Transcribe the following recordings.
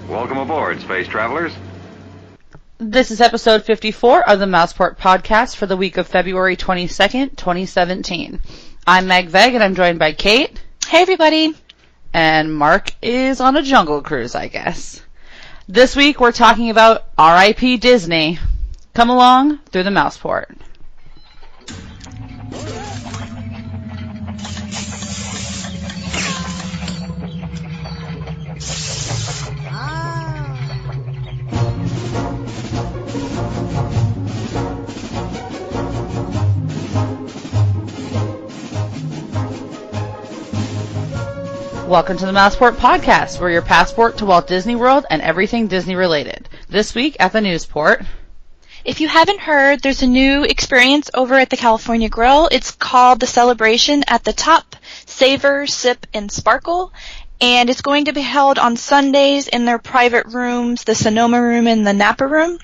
Welcome aboard, space travelers. This is episode 54 of the Mouseport podcast for the week of February 22nd, 2017. I'm Meg Veg, and I'm joined by Kate. Hey, everybody. And Mark is on a jungle cruise, I guess. This week, we're talking about R.I.P. Disney. Come along through the Mouseport. Welcome to the Mouseport podcast. We're your passport to Walt Disney World and everything Disney related. This week at the Newsport. If you haven't heard, there's a new experience over at the California Grill. It's called the Celebration at the Top, Savor, Sip, and Sparkle. And it's going to be held on Sundays in their private rooms, the Sonoma Room and the Napa Room.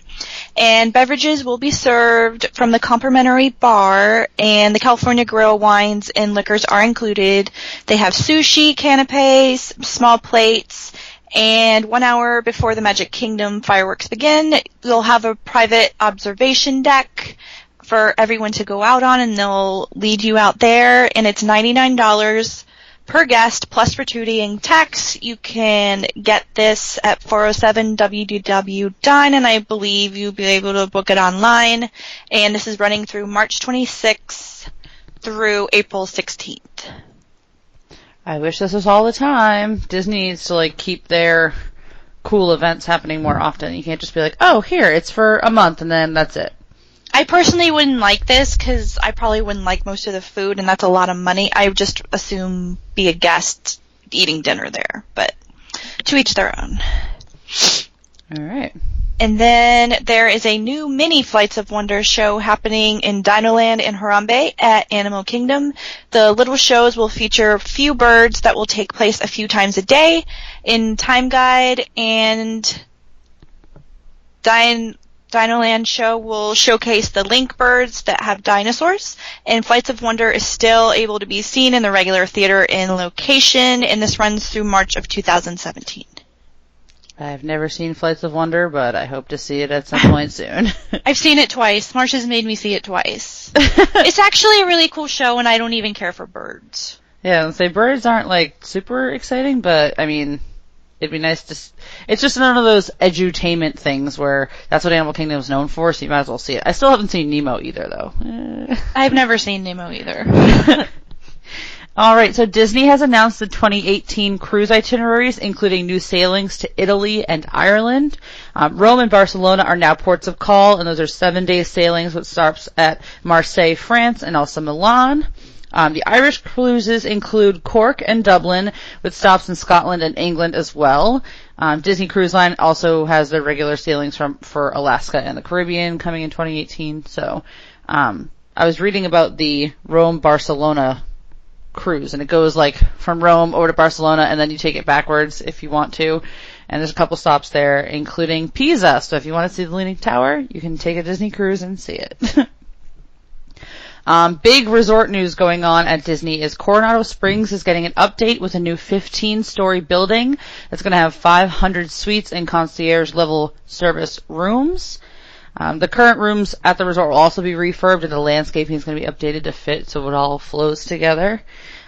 And beverages will be served from the complimentary bar, and the California Grill wines and liquors are included. They have sushi, canapes, small plates, and 1 hour before the Magic Kingdom fireworks begin, they'll have a private observation deck for everyone to go out on, and they'll lead you out there, and it's $99 per guest, plus gratuity and tax. You can get this at 407 WDW Dine, and I believe you'll be able to book it online. And this is running through March 26th through April 16th. I wish this was all the time. Disney needs to, keep their cool events happening more often. You can't just be like, oh, here, it's for a month, and then that's it. I personally wouldn't like this because I probably wouldn't like most of the food, and that's a lot of money. I would just assume be a guest eating dinner there, but to each their own. All right. And then there is a new mini Flights of Wonder show happening in Dinoland in Harambe at Animal Kingdom. The little shows will feature a few birds that will take place a few times a day in Time Guide, and Dinoland show will showcase the link birds that have dinosaurs, and Flights of Wonder is still able to be seen in the regular theater in location, and this runs through March of 2017. I've never seen Flights of Wonder, but I hope to see it at some point soon. I've seen it twice. Marsh has made me see it twice. It's actually a really cool show, and I don't even care for birds. Yeah, I'd say birds aren't, super exciting, but, it'd be nice to... It's just none of those edutainment things where that's what Animal Kingdom is known for, so you might as well see it. I still haven't seen Nemo either, though. I've never seen Nemo either. All right, so Disney has announced the 2018 cruise itineraries, including new sailings to Italy and Ireland. Rome and Barcelona are now ports of call, and those are 7-day sailings with stops at Marseille, France, and also Milan. The Irish cruises include Cork and Dublin, with stops in Scotland and England as well. Disney Cruise Line also has their regular sailings for Alaska and the Caribbean coming in 2018. So, I was reading about the Rome-Barcelona cruise, and it goes from Rome over to Barcelona, and then you take it backwards if you want to. And there's a couple stops there, including Pisa. So if you want to see the Leaning Tower, you can take a Disney cruise and see it. Big resort news going on at Disney is Coronado Springs is getting an update with a new 15-story building that's going to have 500 suites and concierge-level service rooms. The current rooms at the resort will also be refurbed, and the landscaping is going to be updated to fit so it all flows together.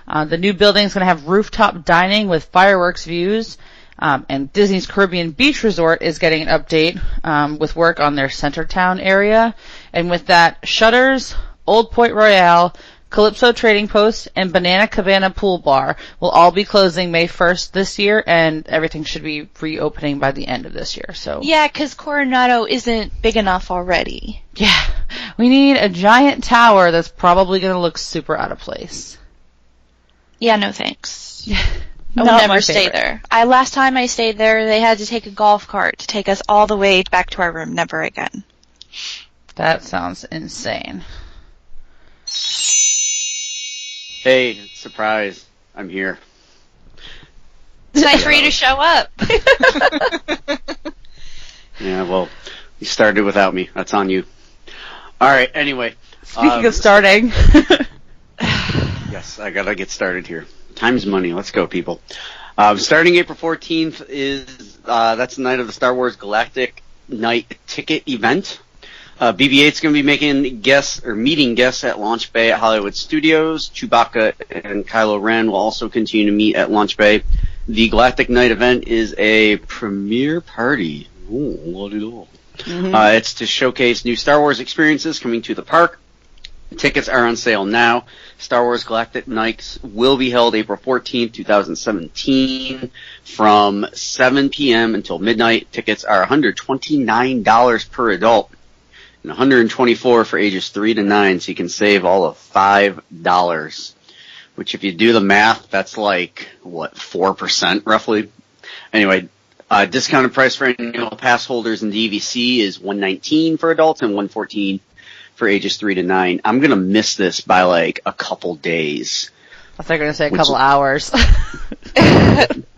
The new building is going to have rooftop dining with fireworks views, and Disney's Caribbean Beach Resort is getting an update with work on their Centertown area. And with that, Shutters, Old Point Royale, Calypso Trading Post, and Banana Cabana Pool Bar will all be closing May 1st this year, and everything should be reopening by the end of this year. So yeah, because Coronado isn't big enough already. Yeah, we need a giant tower that's probably going to look super out of place. Yeah, no thanks. I would never stay there. Last time I stayed there, they had to take a golf cart to take us all the way back to our room. Never again. That sounds insane. Hey, surprise. I'm here. It's nice for you to show up. Yeah, well, you started without me. That's on you. All right, anyway. Speaking of starting. Yes, I gotta get started here. Time's money. Let's go, people. Starting April 14th is that's the night of the Star Wars Galactic Night ticket event. BB-8's going to be meeting guests at Launch Bay at Hollywood Studios. Chewbacca and Kylo Ren will also continue to meet at Launch Bay. The Galactic Night event is a premiere party. Ooh, la-di-da. It's to showcase new Star Wars experiences coming to the park. Tickets are on sale now. Star Wars Galactic Nights will be held April 14th, 2017 from 7 p.m. until midnight. Tickets are $129 per adult and $124 for ages 3 to 9, so you can save all of $5, which if you do the math, that's like, 4% roughly? Anyway, discounted price for annual pass holders in DVC is $119 for adults and $114 for ages 3 to 9. I'm going to miss this by like a couple days. I thought you were going to say a couple hours.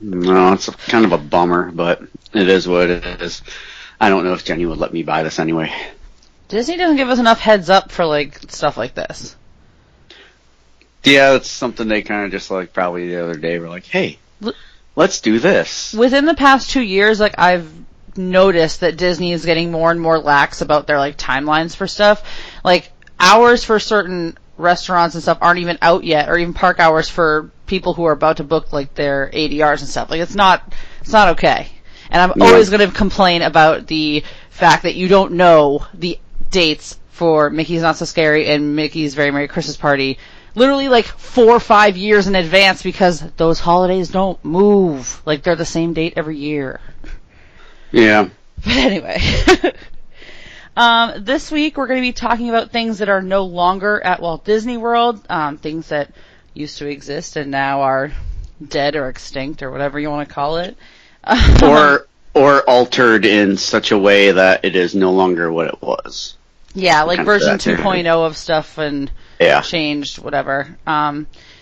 No, it's kind of a bummer, but it is what it is. I don't know if Jenny would let me buy this anyway. Disney doesn't give us enough heads up for like stuff like this. Yeah, it's something they kind of just like probably the other day were like, hey, let's do this. Within the past 2 years, like I've noticed that Disney is getting more and more lax about their like timelines for stuff. Like hours for certain restaurants and stuff aren't even out yet, or even park hours for people who are about to book like their ADRs and stuff. Like it's not okay. And I'm always going to complain about the fact that you don't know the dates for Mickey's Not So Scary and Mickey's Very Merry Christmas Party literally like 4 or 5 years in advance, because those holidays don't move. Like they're the same date every year. Yeah. But anyway. This week we're going to be talking about things that are no longer at Walt Disney World, things that used to exist and now are dead or extinct or whatever you want to call it. Or altered in such a way that it is no longer what it was. Yeah, like version 2.0 of stuff and changed, whatever.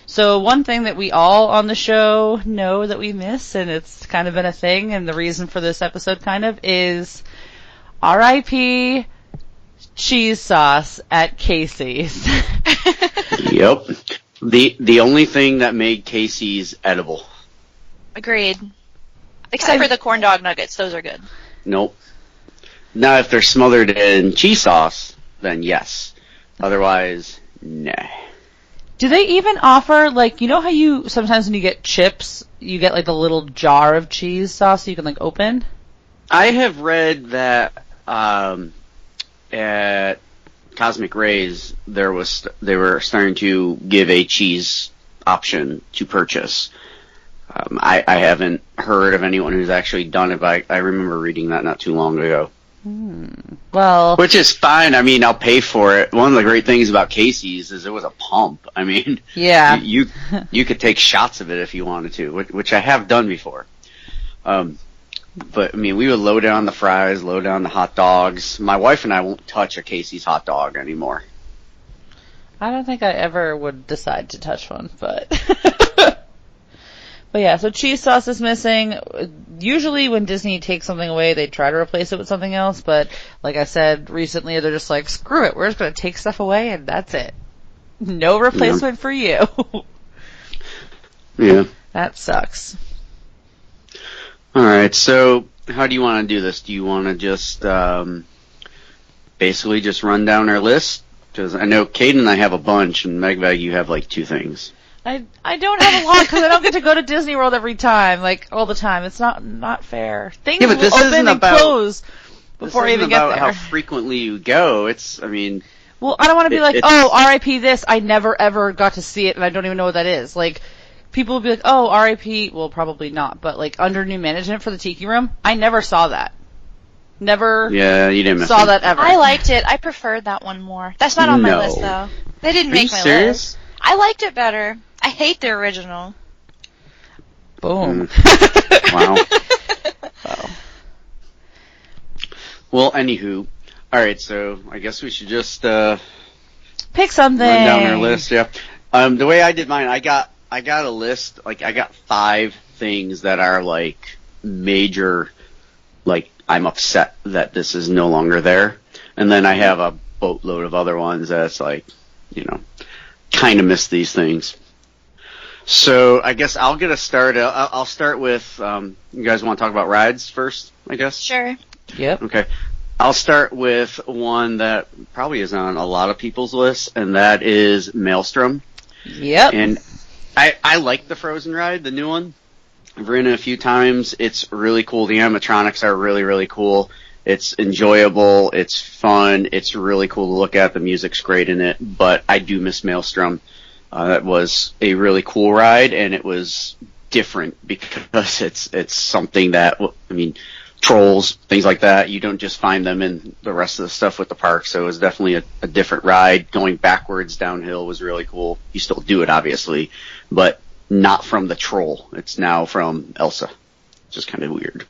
So one thing that we all on the show know that we miss, and it's kind of been a thing, and the reason for this episode kind of is R.I.P. cheese sauce at Casey's. Yep. The only thing that made Casey's edible. Agreed. Except for the corn dog nuggets. Those are good. Nope. Now, if they're smothered in cheese sauce, then yes. Otherwise, nah. Do they even offer, like, you know how you, sometimes when you get chips, you get, like, the little jar of cheese sauce you can, like, open? I have read that at Cosmic Rays, they were starting to give a cheese option to purchase. I haven't heard of anyone who's actually done it, but I remember reading that not too long ago. Well, which is fine. I mean, I'll pay for it. One of the great things about Casey's is it was a pump. I mean, yeah, you could take shots of it if you wanted to, which I have done before. But I mean, we would load down the fries, load down the hot dogs. My wife and I won't touch a Casey's hot dog anymore. I don't think I ever would decide to touch one, but but yeah, so cheese sauce is missing. Usually when Disney takes something away, they try to replace it with something else, but like I said recently, they're just like, screw it, we're just going to take stuff away and that's it. No replacement for you. Yeah. That sucks. Alright, so how do you want to do this? Do you want to just basically just run down our list? Because I know Kate and I have a bunch, and Megvag, you have like 2 things. I don't have a lot because I don't get to go to Disney World every time, like all the time. It's not fair. Things will open and close before I even get there. This isn't about how frequently you go. Well, I don't want to be like, oh, R.I.P. this. I never ever got to see it, and I don't even know what that is. Like, people will be like, oh, R.I.P. Well, probably not, but like under new management for the Tiki Room, I never saw that. Never. Yeah, you didn't saw that ever. I liked it. I preferred that one more. That's not on my list though. They didn't make my list. I liked it better. I hate the original. Boom. Wow. Wow. Well, anywho, alright, so I guess we should just pick something. Run down our list, yeah. The way I did mine, I got a list, like I got 5 things that are like major, like I'm upset that this is no longer there. And then I have a boatload of other ones that's like, kind of miss these things. So I guess I'll get a start. I'll start with, you guys want to talk about rides first, I guess? Sure. Yep. Okay. I'll start with one that probably is on a lot of people's lists, and that is Maelstrom. Yep. And I like the Frozen ride, the new one. I've ridden it a few times. It's really cool. The animatronics are really, really cool. It's enjoyable. It's fun. It's really cool to look at. The music's great in it, but I do miss Maelstrom. That was a really cool ride, and it was different because it's something that, I mean, trolls, things like that, you don't just find them in the rest of the stuff with the park, so it was definitely a different ride. Going backwards downhill was really cool. You still do it, obviously, but not from the troll. It's now from Elsa. It's just kind of weird.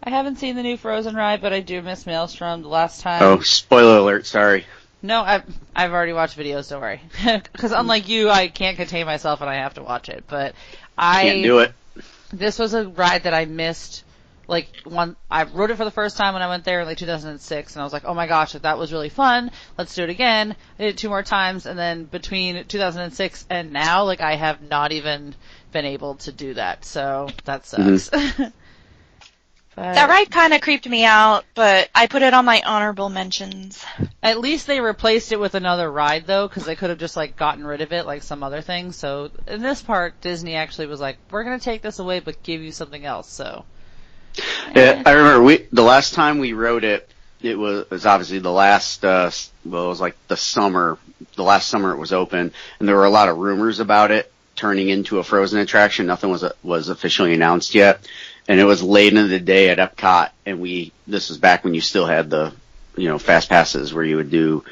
I haven't seen the new Frozen ride, but I do miss Maelstrom. The last time... Oh, spoiler alert, sorry. No, I've already watched videos, don't worry. Because unlike you, I can't contain myself and I have to watch it, but Can't do it. This was a ride that I missed. Like, I rode it for the first time when I went there in like 2006, and I was like, oh my gosh, that was really fun. Let's do it again. I did it 2 more times, and then between 2006 and now, like, I have not even been able to do that, so that sucks. Mm-hmm. That ride kind of creeped me out, but I put it on my honorable mentions. At least they replaced it with another ride, though, because they could have just, like, gotten rid of it like some other things. So in this part, Disney actually was like, we're going to take this away, but give you something else, so... Yeah, I remember the last time we rode it, it was obviously the last, it was like the last summer it was open, and there were a lot of rumors about it turning into a Frozen attraction. Nothing was officially announced yet, and it was late in the day at Epcot, and this was back when you still had the, fast passes where you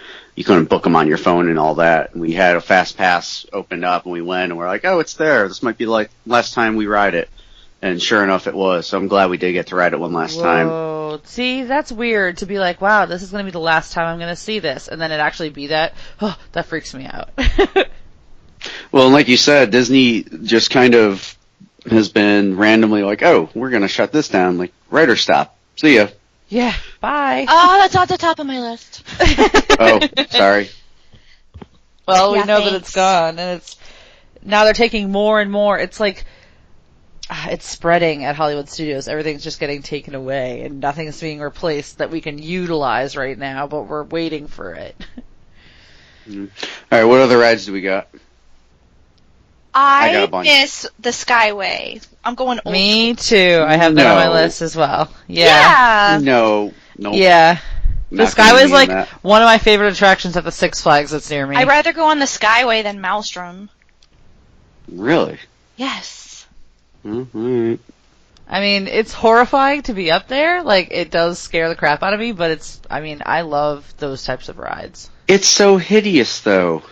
couldn't book them on your phone and all that. And we had a fast pass opened up, and we went, and we're like, oh, it's there. This might be like last time we ride it. And sure enough, it was. So I'm glad we did get to ride it one last time. Whoa. See, that's weird to be like, wow, this is going to be the last time I'm going to see this. And then it actually be that. Oh, that freaks me out. Well, like you said, Disney just kind of has been randomly like, oh, we're going to shut this down. Like, rider stop. See ya. Yeah, bye. Oh, that's at the top of my list. Oh, sorry. Well, we Yeah, know thanks. that it's gone. And now they're taking more and more. It's like... it's spreading at Hollywood Studios. Everything's just getting taken away, and nothing's being replaced that we can utilize right now, but we're waiting for it. Mm-hmm. All right, what other rides do we got? got a I bunch. miss the Skyway. I'm going old. Me too. I have that on my No. list as well. Yeah. No. Yeah. The Not gonna Skyway's be in like that. one of my favorite attractions at the Six Flags that's near me. I'd rather go on the Skyway than Maelstrom. Really? Yes. Mm-hmm. I mean, it's horrifying to be up there. Like, it does scare the crap out of me, but I love those types of rides. It's so hideous, though.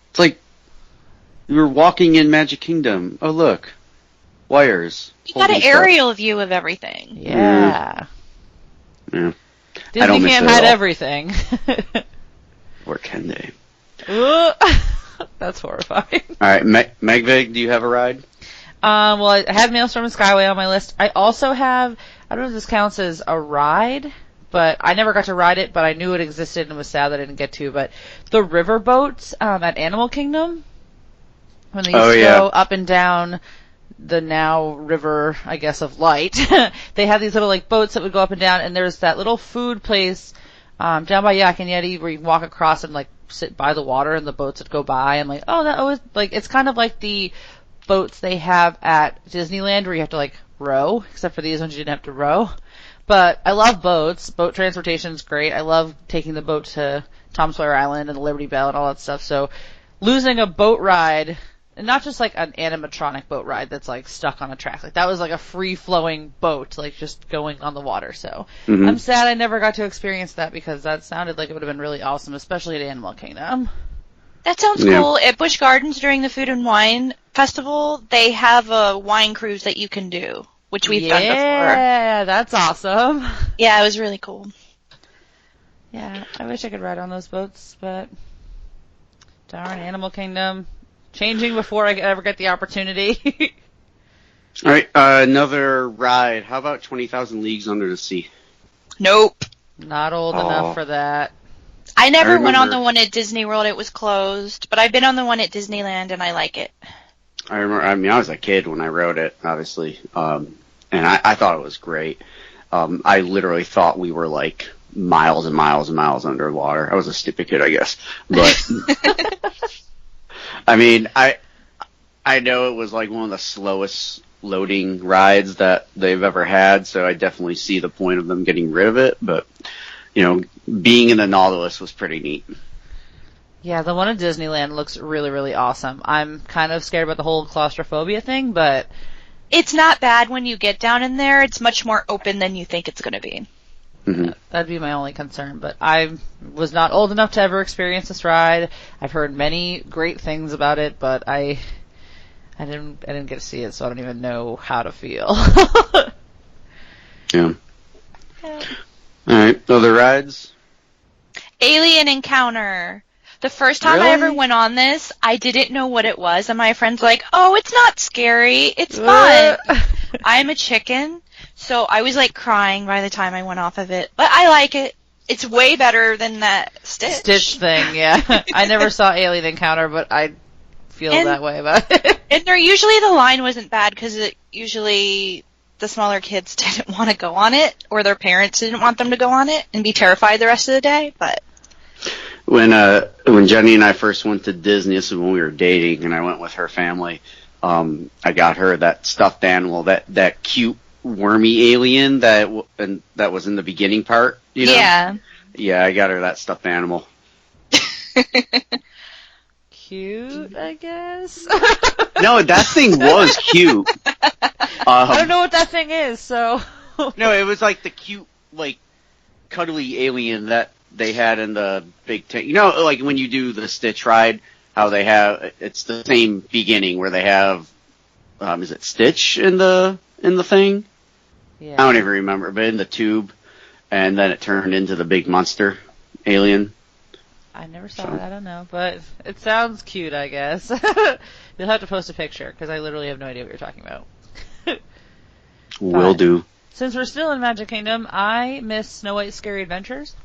It's like you were walking in Magic Kingdom. Oh, look. Wires. You got an holding stuff. aerial view of everything. Yeah. Yeah. I Disney don't miss can't it at hide all. everything. Or can they? That's horrifying. All right, Megvig, do you have a ride? Well, I have Maelstrom and Skyway on my list. I also have, I don't know if this counts as a ride, but I never got to ride it, but I knew it existed and was sad that I didn't get to, but the river boats at Animal Kingdom, when they used to go up and down the now river, I guess, of light, they had these little like boats that would go up and down, and there's that little food place down by Yak and Yeti where you can walk across and like sit by the water and the boats would go by, and like, oh, that always, like, it's kind of like the boats they have at Disneyland where you have to like row, except for these ones you didn't have to row. But I love boats. Boat transportation is great. I love taking the boat to Tom Sawyer Island and the Liberty Bell and all that stuff. So losing a boat ride, and not just like an animatronic boat ride that's like stuck on a track. Like that was like a free flowing boat, like just going on the water. So I'm sad I never got to experience that because that sounded like it would have been really awesome, especially at Animal Kingdom. That sounds cool. At Busch Gardens during the Food and Wine Festival, they have a wine cruise that you can do, which we've done before. Yeah, that's awesome. Yeah, it was really cool. Yeah, I wish I could ride on those boats, but darn, Animal Kingdom. Changing before I ever get the opportunity. All right, another ride. How about 20,000 Leagues Under the Sea? Nope. Not old enough for that. I never went on remember- the one at Disney World. It was closed, but I've been on the one at Disneyland, and I like it. I remember. I mean, I was a kid when I rode it, obviously, and I thought it was great. I literally thought we were like miles and miles and miles underwater. I was a stupid kid, I guess, but I mean, I know it was like one of the slowest loading rides that they've ever had, so I definitely see the point of them getting rid of it. But being in the Nautilus was pretty neat. Yeah, the one at Disneyland looks really, really awesome. I'm kind of scared about the whole claustrophobia thing, but It's not bad when you get down in there. It's much more open than you think it's going to be. Mm-hmm. That'd be my only concern. But I was not old enough to ever experience this ride. I've heard many great things about it, but I didn't get to see it, so I don't even know how to feel. Yeah. All right. Other rides? Alien Encounter. The first time I ever went on this, I didn't know what it was, and my friend's like, "Oh, it's not scary. It's fun." I'm a chicken, so I was like crying by the time I went off of it. But I like it. It's way better than that Stitch thing, yeah. I never saw Alien Encounter, but I feel that way about it. And usually the line wasn't bad because usually the smaller kids didn't want to go on it, or their parents didn't want them to go on it and be terrified the rest of the day. But when Jenny and I first went to Disney, this is when we were dating, and I went with her family. I got her that stuffed animal, that cute wormy alien that was in the beginning part. Yeah. Yeah, I got her that stuffed animal. Cute, I guess. No, that thing was cute. I don't know what that thing is, so. No, it was like the cute, like, cuddly alien that they had in the big tank. Like when you do the Stitch ride, how they have, it's the same beginning where they have, is it Stitch in the thing? Yeah. I don't even remember, but in the tube, and then it turned into the big monster alien. I never saw it, I don't know, but it sounds cute, I guess. You'll have to post a picture, because I literally have no idea what you're talking about. Will do. Since we're still in Magic Kingdom, I miss Snow White's Scary Adventures.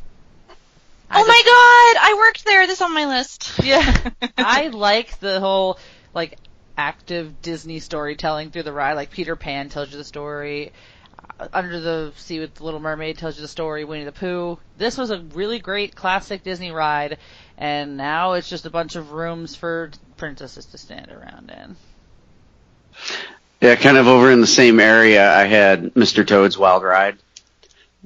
Oh my god! I worked there. This is on my list. Yeah. I like the whole, like, active Disney storytelling through the ride. Like, Peter Pan tells you the story. Under the Sea with the Little Mermaid tells you the story. Winnie the Pooh. This was a really great classic Disney ride, and now it's just a bunch of rooms for princesses to stand around in. Yeah, kind of over in the same area, I had Mr. Toad's Wild Ride.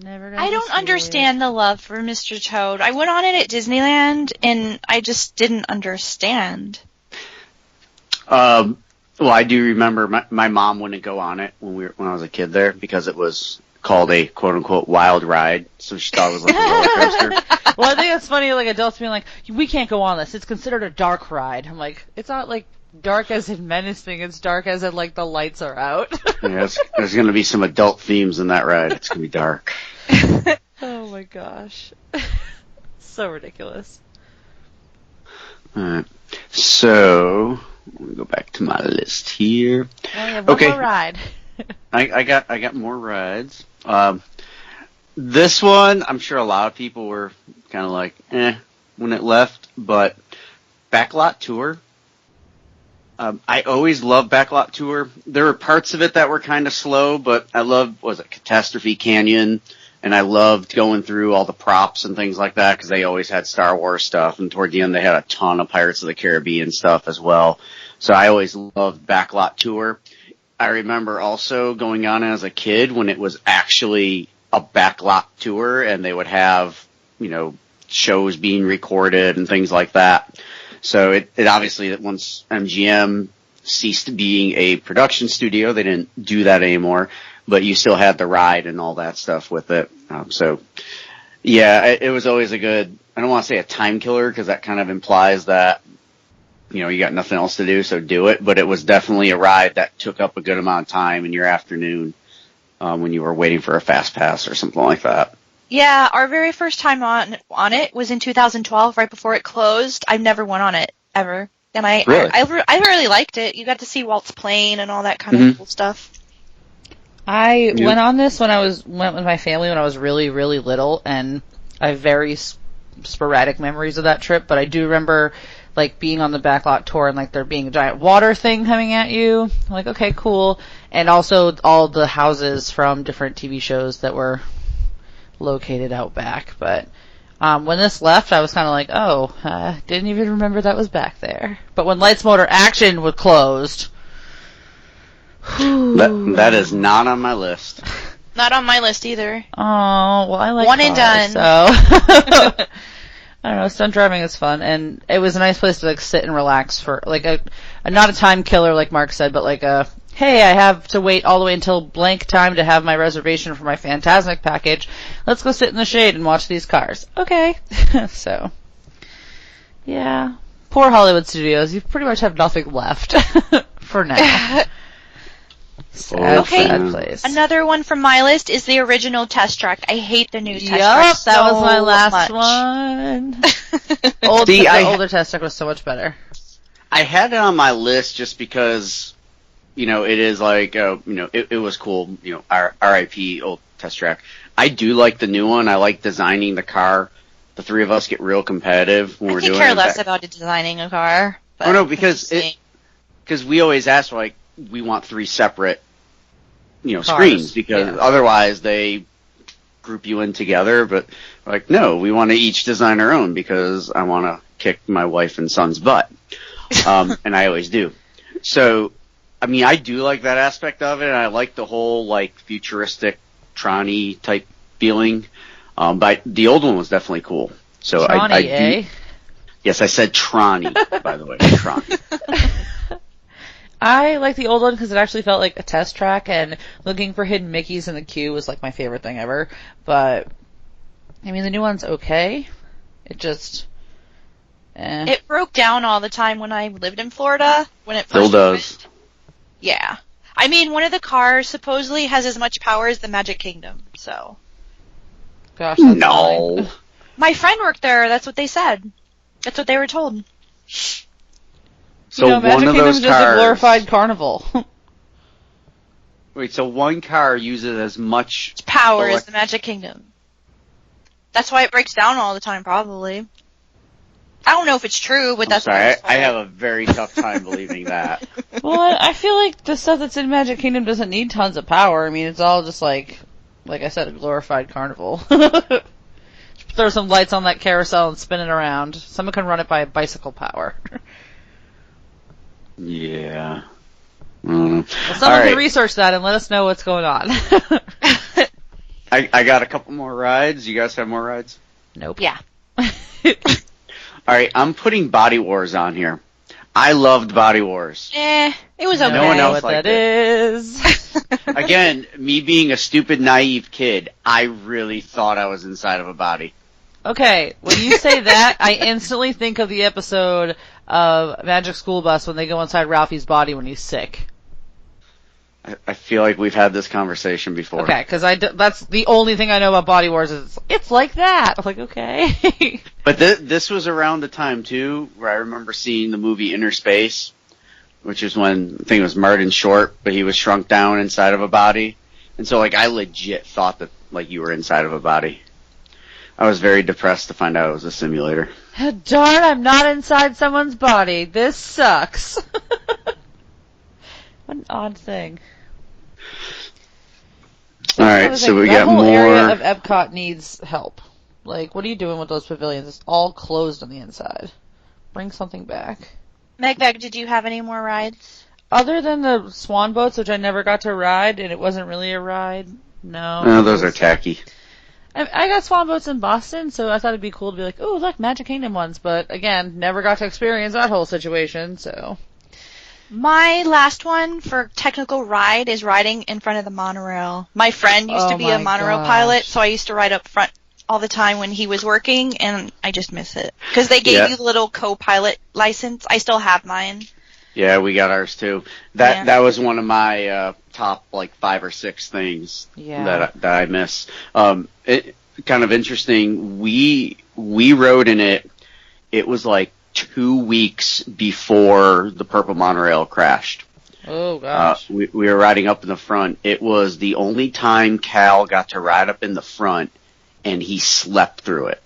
I don't understand the love for Mr. Toad. I went on it at Disneyland, and I just didn't understand. Well, I do remember my mom wouldn't go on it when I was a kid there because it was called a quote-unquote wild ride, so she thought it was like a roller coaster. Well, I think it's funny, like, adults being like, we can't go on this. It's considered a dark ride. I'm like, it's not, like, dark as in menacing. It's dark as in, like, the lights are out. Yeah, there's going to be some adult themes in that ride. It's going to be dark. Oh, my gosh. So ridiculous. All right. So, let me go back to my list here. I have one more ride. I got more rides. This one, I'm sure a lot of people were kind of like, when it left, but Backlot Tour. I always loved Backlot Tour. There were parts of it that were kind of slow, but I loved, Catastrophe Canyon, and I loved going through all the props and things like that because they always had Star Wars stuff, and toward the end they had a ton of Pirates of the Caribbean stuff as well. So I always loved Backlot Tour. I remember also going on as a kid when it was actually a backlot tour and they would have, shows being recorded and things like that. So it obviously, once MGM ceased being a production studio, they didn't do that anymore, but you still had the ride and all that stuff with it. It was always a good, I don't want to say a time killer because that kind of implies that, you got nothing else to do, so do it. But it was definitely a ride that took up a good amount of time in your afternoon when you were waiting for a fast pass or something like that. Yeah, our very first time on it was in 2012, right before it closed. I never went on it, ever. And I really liked it. You got to see Walt's plane and all that kind of cool stuff. I went on this went with my family when I was really, really little, and I very sporadic memories of that trip, but I do remember like being on the backlot tour and like there being a giant water thing coming at you. I'm like, okay, cool. And also all the houses from different TV shows that were located out back. But when this left, I was kind of like, oh, I didn't even remember that was back there. But when Lights Motor Action was closed, that is not on my list. Not on my list either. Oh, well, I like One cars, and done. So I don't know, stunt driving is fun, and it was a nice place to like sit and relax for like a not a time killer like Mark said, but like a hey, I have to wait all the way until blank time to have my reservation for my Fantasmic package. Let's go sit in the shade and watch these cars. Okay. So, yeah. Poor Hollywood Studios. You pretty much have nothing left for now. Sad, Okay. sad place. Another one from my list is the original Test Track. I hate the new Test Track Yup, so that was my last much. one. See, The older Test Track was so much better. I had it on my list just because, you know, it is like, it was cool, you know, RIP old Test Track. I do like the new one. I like designing the car. The three of us get real competitive when we're doing it. I could care less about designing a car. But Oh no, because we always ask for, like, we want three separate, you know, Cars, screens because yeah. otherwise they group you in together. But like, no, we want to each design our own because I want to kick my wife and son's butt, and I always do. So, I mean, I do like that aspect of it, and I like the whole like futuristic Tron-y type feeling. But the old one was definitely cool. So Tron-y, I do. eh? Yes, I said Tron-y, by the way, Tron. I like the old one because it actually felt like a test track, and looking for hidden Mickeys in the queue was like my favorite thing ever. But I mean, the new one's okay. It just, It broke down all the time when I lived in Florida. When it Still first does. opened. Yeah. I mean, one of the cars supposedly has as much power as the Magic Kingdom, so. Gosh, that's No. annoying. My friend worked there, that's what they said. That's what they were told. So you know, Magic one of Kingdom's those just a cars. glorified carnival. Wait, so one car uses as much Power elec- as the Magic Kingdom. That's why it breaks down all the time, probably. I don't know if it's true, but I'm that's what sorry, I was told. I have a very tough time believing that. Well, I feel like the stuff that's in Magic Kingdom doesn't need tons of power. I mean, it's all just like I said, a glorified carnival. Just throw some lights on that carousel and spin it around. Someone can run it by bicycle power. Yeah. Well, someone All can right. research that and let us know what's going on. I got a couple more rides. You guys have more rides? Nope. Yeah. All right, I'm putting Body Wars on here. I loved Body Wars. It was okay. No one else what liked that is. Again, me being a stupid, naive kid, I really thought I was inside of a body. Okay, when you say that, I instantly think of the episode of Magic School Bus when they go inside Ralphie's body when he's sick. I feel like we've had this conversation before. Okay, because that's the only thing I know about Body Wars is it's like that. I'm like, okay. But this was around the time, too, where I remember seeing the movie Inner Space, which is when, I think it was Martin Short, but he was shrunk down inside of a body. And so, like, I legit thought that, like, you were inside of a body. I was very depressed to find out it was a simulator. Darn, I'm not inside someone's body. This sucks. What an odd thing. All I right, was so like, we that got whole area more. of Epcot needs help. Like, what are you doing with those pavilions? It's all closed on the inside. Bring something back. Megbag, did you have any more rides? Other than the swan boats, which I never got to ride, and it wasn't really a ride, no. Oh, those are tacky. I got swan boats in Boston, so I thought it'd be cool to be like, oh, look, Magic Kingdom ones. But again, never got to experience that whole situation, so. My last one for technical ride is riding in front of the monorail. My friend used to be a monorail pilot, so I used to ride up front all the time when he was working, and I just miss it. Because they gave you the little co-pilot license. I still have mine. Yeah, we got ours too. That was one of my top like 5 or 6 things that I miss. It kind of interesting. We rode in it. It was like 2 weeks before the Purple Monorail crashed. Oh gosh. We were riding up in the front. It was the only time Cal got to ride up in the front, and he slept through it.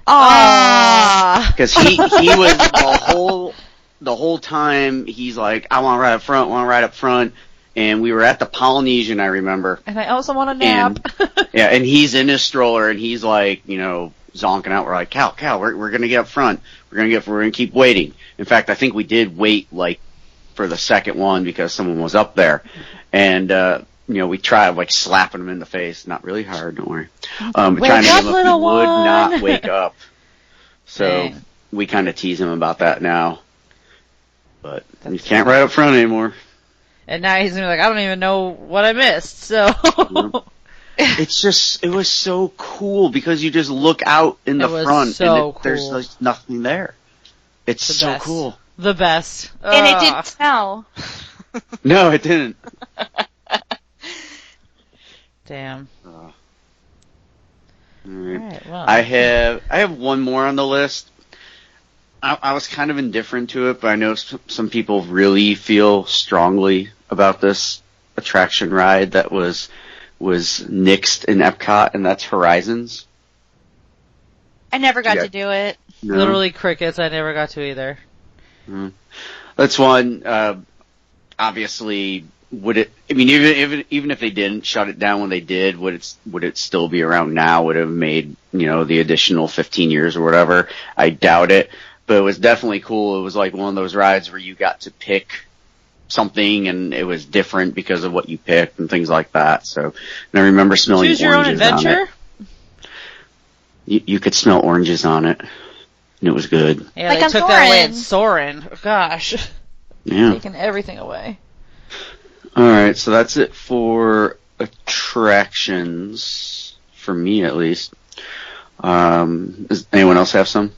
Ah. Because he was the whole time he's like, I want to ride up front. And we were at the Polynesian, I remember. And I also want a nap. And he's in his stroller and he's like, zonking out. We're like, Cal, we're going to get up front. We're going to keep waiting. In fact, I think we did wait like for the second one because someone was up there. And, we tried like slapping him in the face. Not really hard, don't worry. Trying to get him up, he would not wake up. So Dang. we kind of tease him about that now. But he can't ride up front anymore. And now he's going to be like, I don't even know what I missed, so. It was so cool because you just look out in the front and there's like nothing there. It's The so best. cool. The best. And it didn't smell. No, it didn't. Damn. All All right. right, well. I have one more on the list. I was kind of indifferent to it, but I know some people really feel strongly about this attraction ride that was nixed in Epcot, and that's Horizons. I never got to do it. No? Literally crickets. I never got to either. That's one. Obviously, would it? I mean, even if they didn't shut it down when they did, would it still be around now? Would it have made the additional 15 years or whatever? I doubt it. But it was definitely cool. It was like one of those rides where you got to pick something and it was different because of what you picked and things like that. So, and I remember smelling Choose your own oranges on adventure? it. You could smell oranges on it, and it was good. Yeah, Like they on took that away at Soarin'. Soarin'. Gosh. Yeah. Taking everything away. All right, so that's it for attractions, for me at least. Does anyone else have some?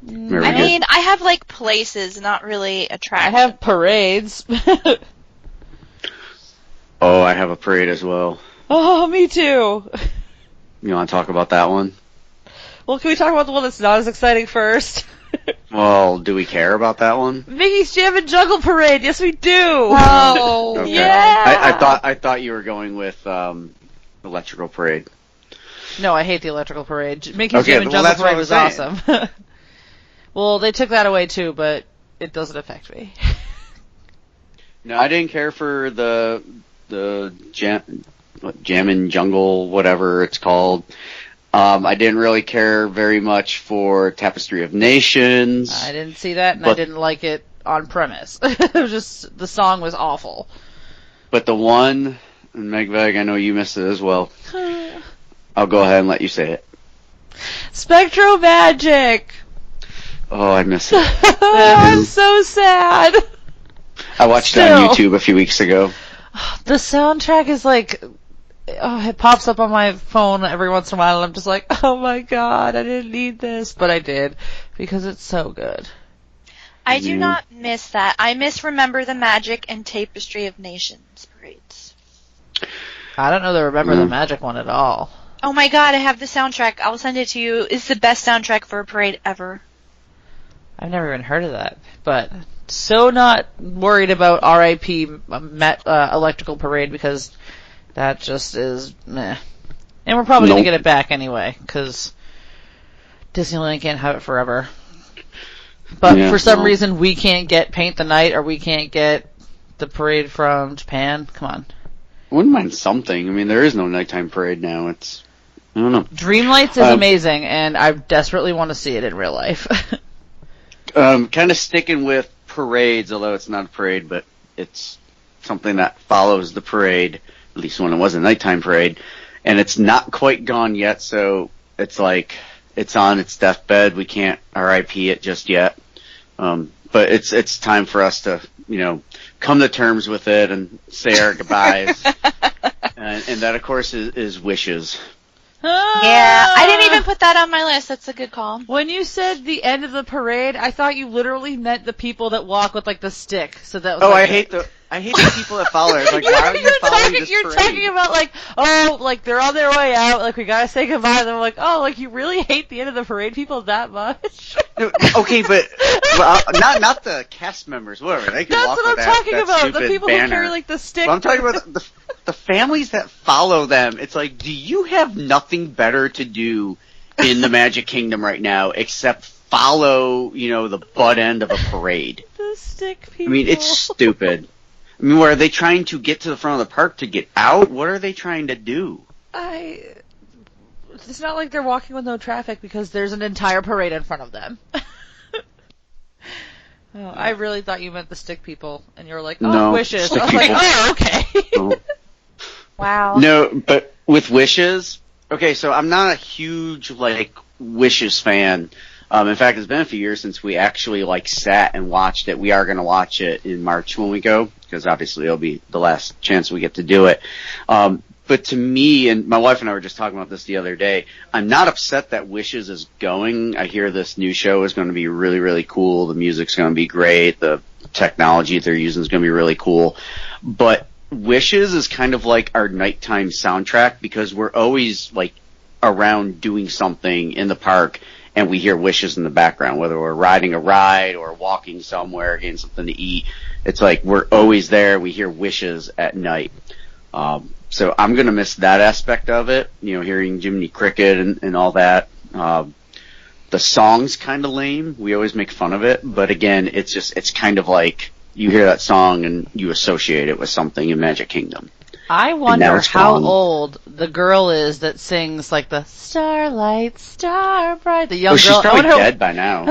I have like places, not really I attractions. have parades. Oh, I have a parade as well. Oh, me too. You want to talk about that one? Well, can we talk about the one that's not as exciting first? Well, do we care about that one? Mickey's Jam and Jungle Parade. Yes, we do. Oh, Okay. Yeah. I thought you were going with electrical parade. No, I hate the electrical parade. Mickey's Okay, Jam and well, Jungle that's what I Parade was was saying. awesome. Well, they took that away too, but it doesn't affect me. No, I didn't care for the jam and jungle, whatever it's called. I didn't really care very much for Tapestry of Nations. I didn't see that, and I didn't like it on premise. It was just, the song was awful. But the one, and Megveg, I know you missed it as well. I'll go ahead and let you say it. Spectro Magic! Oh, I miss it. I'm so sad. I watched it on YouTube a few weeks ago. The soundtrack is like, it pops up on my phone every once in a while, and I'm just like, oh my god, I didn't need this, but I did, because it's so good. I do not miss that. I miss Remember the Magic and Tapestry of Nations parades. I don't know the Remember the Magic one at all. Oh my god, I have the soundtrack. I'll send it to you. It's the best soundtrack for a parade ever. I've never even heard of that, but so not worried about RIP Electrical Parade, because that just is meh. And we're probably going to get it back anyway, because Disneyland can't have it forever. But for some reason we can't get Paint the Night, or we can't get the parade from Japan. Come on. I wouldn't mind something. I mean, there is no nighttime parade now. I don't know. Dreamlights is amazing, and I desperately want to see it in real life. Kind of sticking with parades, although it's not a parade, but it's something that follows the parade, at least when it was a nighttime parade, and it's not quite gone yet, so it's like it's on its deathbed. We can't RIP it just yet, but it's time for us to come to terms with it and say our goodbyes, and that of course is Wishes. Yeah, I didn't even put that on my list. That's a good call. When you said the end of the parade, I thought you literally meant the people that walk with like the stick. So that was I hate the people that follow it. Like, why are you following this You're parade? talking about like they're on their way out, like we gotta say goodbye. And I'm like, like you really hate the end of the parade people that much? Okay, but not the cast members. Whatever, they can That's walk what with I'm talking that about. The stupid people banner. who carry like the stick. But I'm talking about the families that follow them. It's like, do you have nothing better to do in the Magic Kingdom right now except follow, the butt end of a parade. The stick people. I mean, it's stupid. I mean, are they trying to get to the front of the park to get out? What are they trying to do? It's not like they're walking with no traffic because there's an entire parade in front of them. I really thought you meant the stick people, and you were like, No, Wishes. stick I was like, people. oh, okay. Oh. Wow. No, but with Wishes, okay, so I'm not a huge, Wishes fan. In fact, it's been a few years since we actually, sat and watched it. We are going to watch it in March when we go, because obviously it'll be the last chance we get to do it. But to me, and my wife and I were just talking about this the other day, I'm not upset that Wishes is going. I hear this new show is going to be really, really cool. The music's going to be great. The technology that they're using is going to be really cool. But Wishes is kind of like our nighttime soundtrack because we're always, around doing something in the park and we hear Wishes in the background, whether we're riding a ride or walking somewhere, getting something to eat. It's like we're always there. We hear Wishes at night. So I'm going to miss that aspect of it, hearing Jiminy Cricket and all that. The song's kind of lame. We always make fun of it. But again, it's kind of like you hear that song and you associate it with something in Magic Kingdom. I wonder how old the girl is that sings the Starlight, Star Bright. The young girl. She's probably dead by now.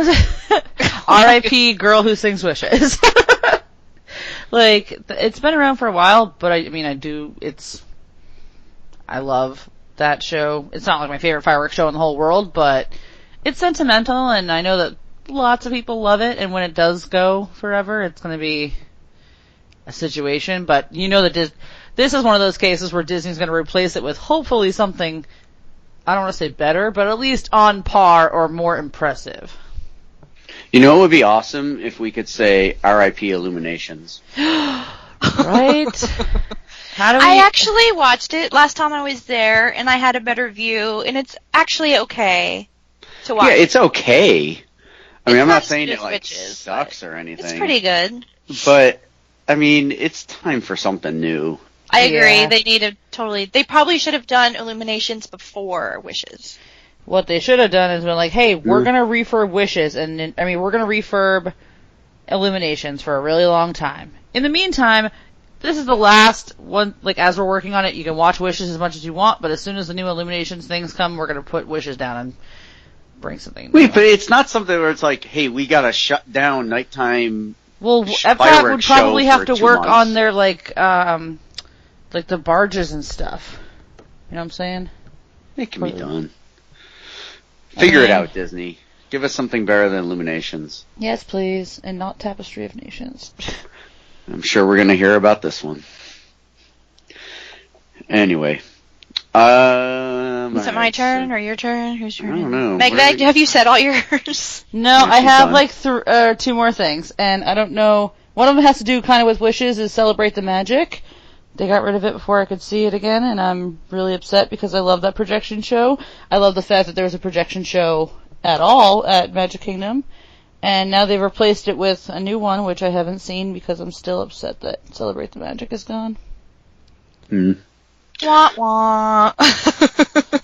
R.I.P. girl who sings Wishes. It's been around for a while, but I love that show. It's not my favorite fireworks show in the whole world, but it's sentimental, and I know that lots of people love it, and when it does go forever, it's going to be a situation, but that this is one of those cases where Disney's going to replace it with hopefully something, I don't want to say better, but at least on par or more impressive. It would be awesome if we could say R.I.P. Illuminations. Right? I actually watched it last time I was there, and I had a better view, and it's actually okay to watch. Yeah, it's okay. I'm not saying it Witches, sucks or anything. It's pretty good. But it's time for something new. I agree. Yeah. They probably should have done Illuminations before Wishes. What they should have done is been hey, we're going to refurb Wishes, and we're going to refurb Illuminations for a really long time. In the meantime, this is the last one, as we're working on it, you can watch Wishes as much as you want, but as soon as the new Illuminations things come, we're going to put Wishes down and bring something new. Wait, but it's not something where it's hey, we got to shut down nighttime. Well, Epcot would probably have to work on their, the barges and stuff. You know what I'm saying? It can be done. Figure it out, Disney. Give us something better than Illuminations. Yes, please, and not Tapestry of Nations. I'm sure we're going to hear about this one. Anyway. Is it my turn or your turn? Whose turn? I don't know. Meg, have you said all yours? No, I have two more things, and I don't know. One of them has to do kind of with Wishes, is Celebrate the Magic. They got rid of it before I could see it again, and I'm really upset because I love that projection show. I love the fact that there was a projection show at all at Magic Kingdom, and now they've replaced it with a new one, which I haven't seen because I'm still upset that Celebrate the Magic is gone. Wah, wah.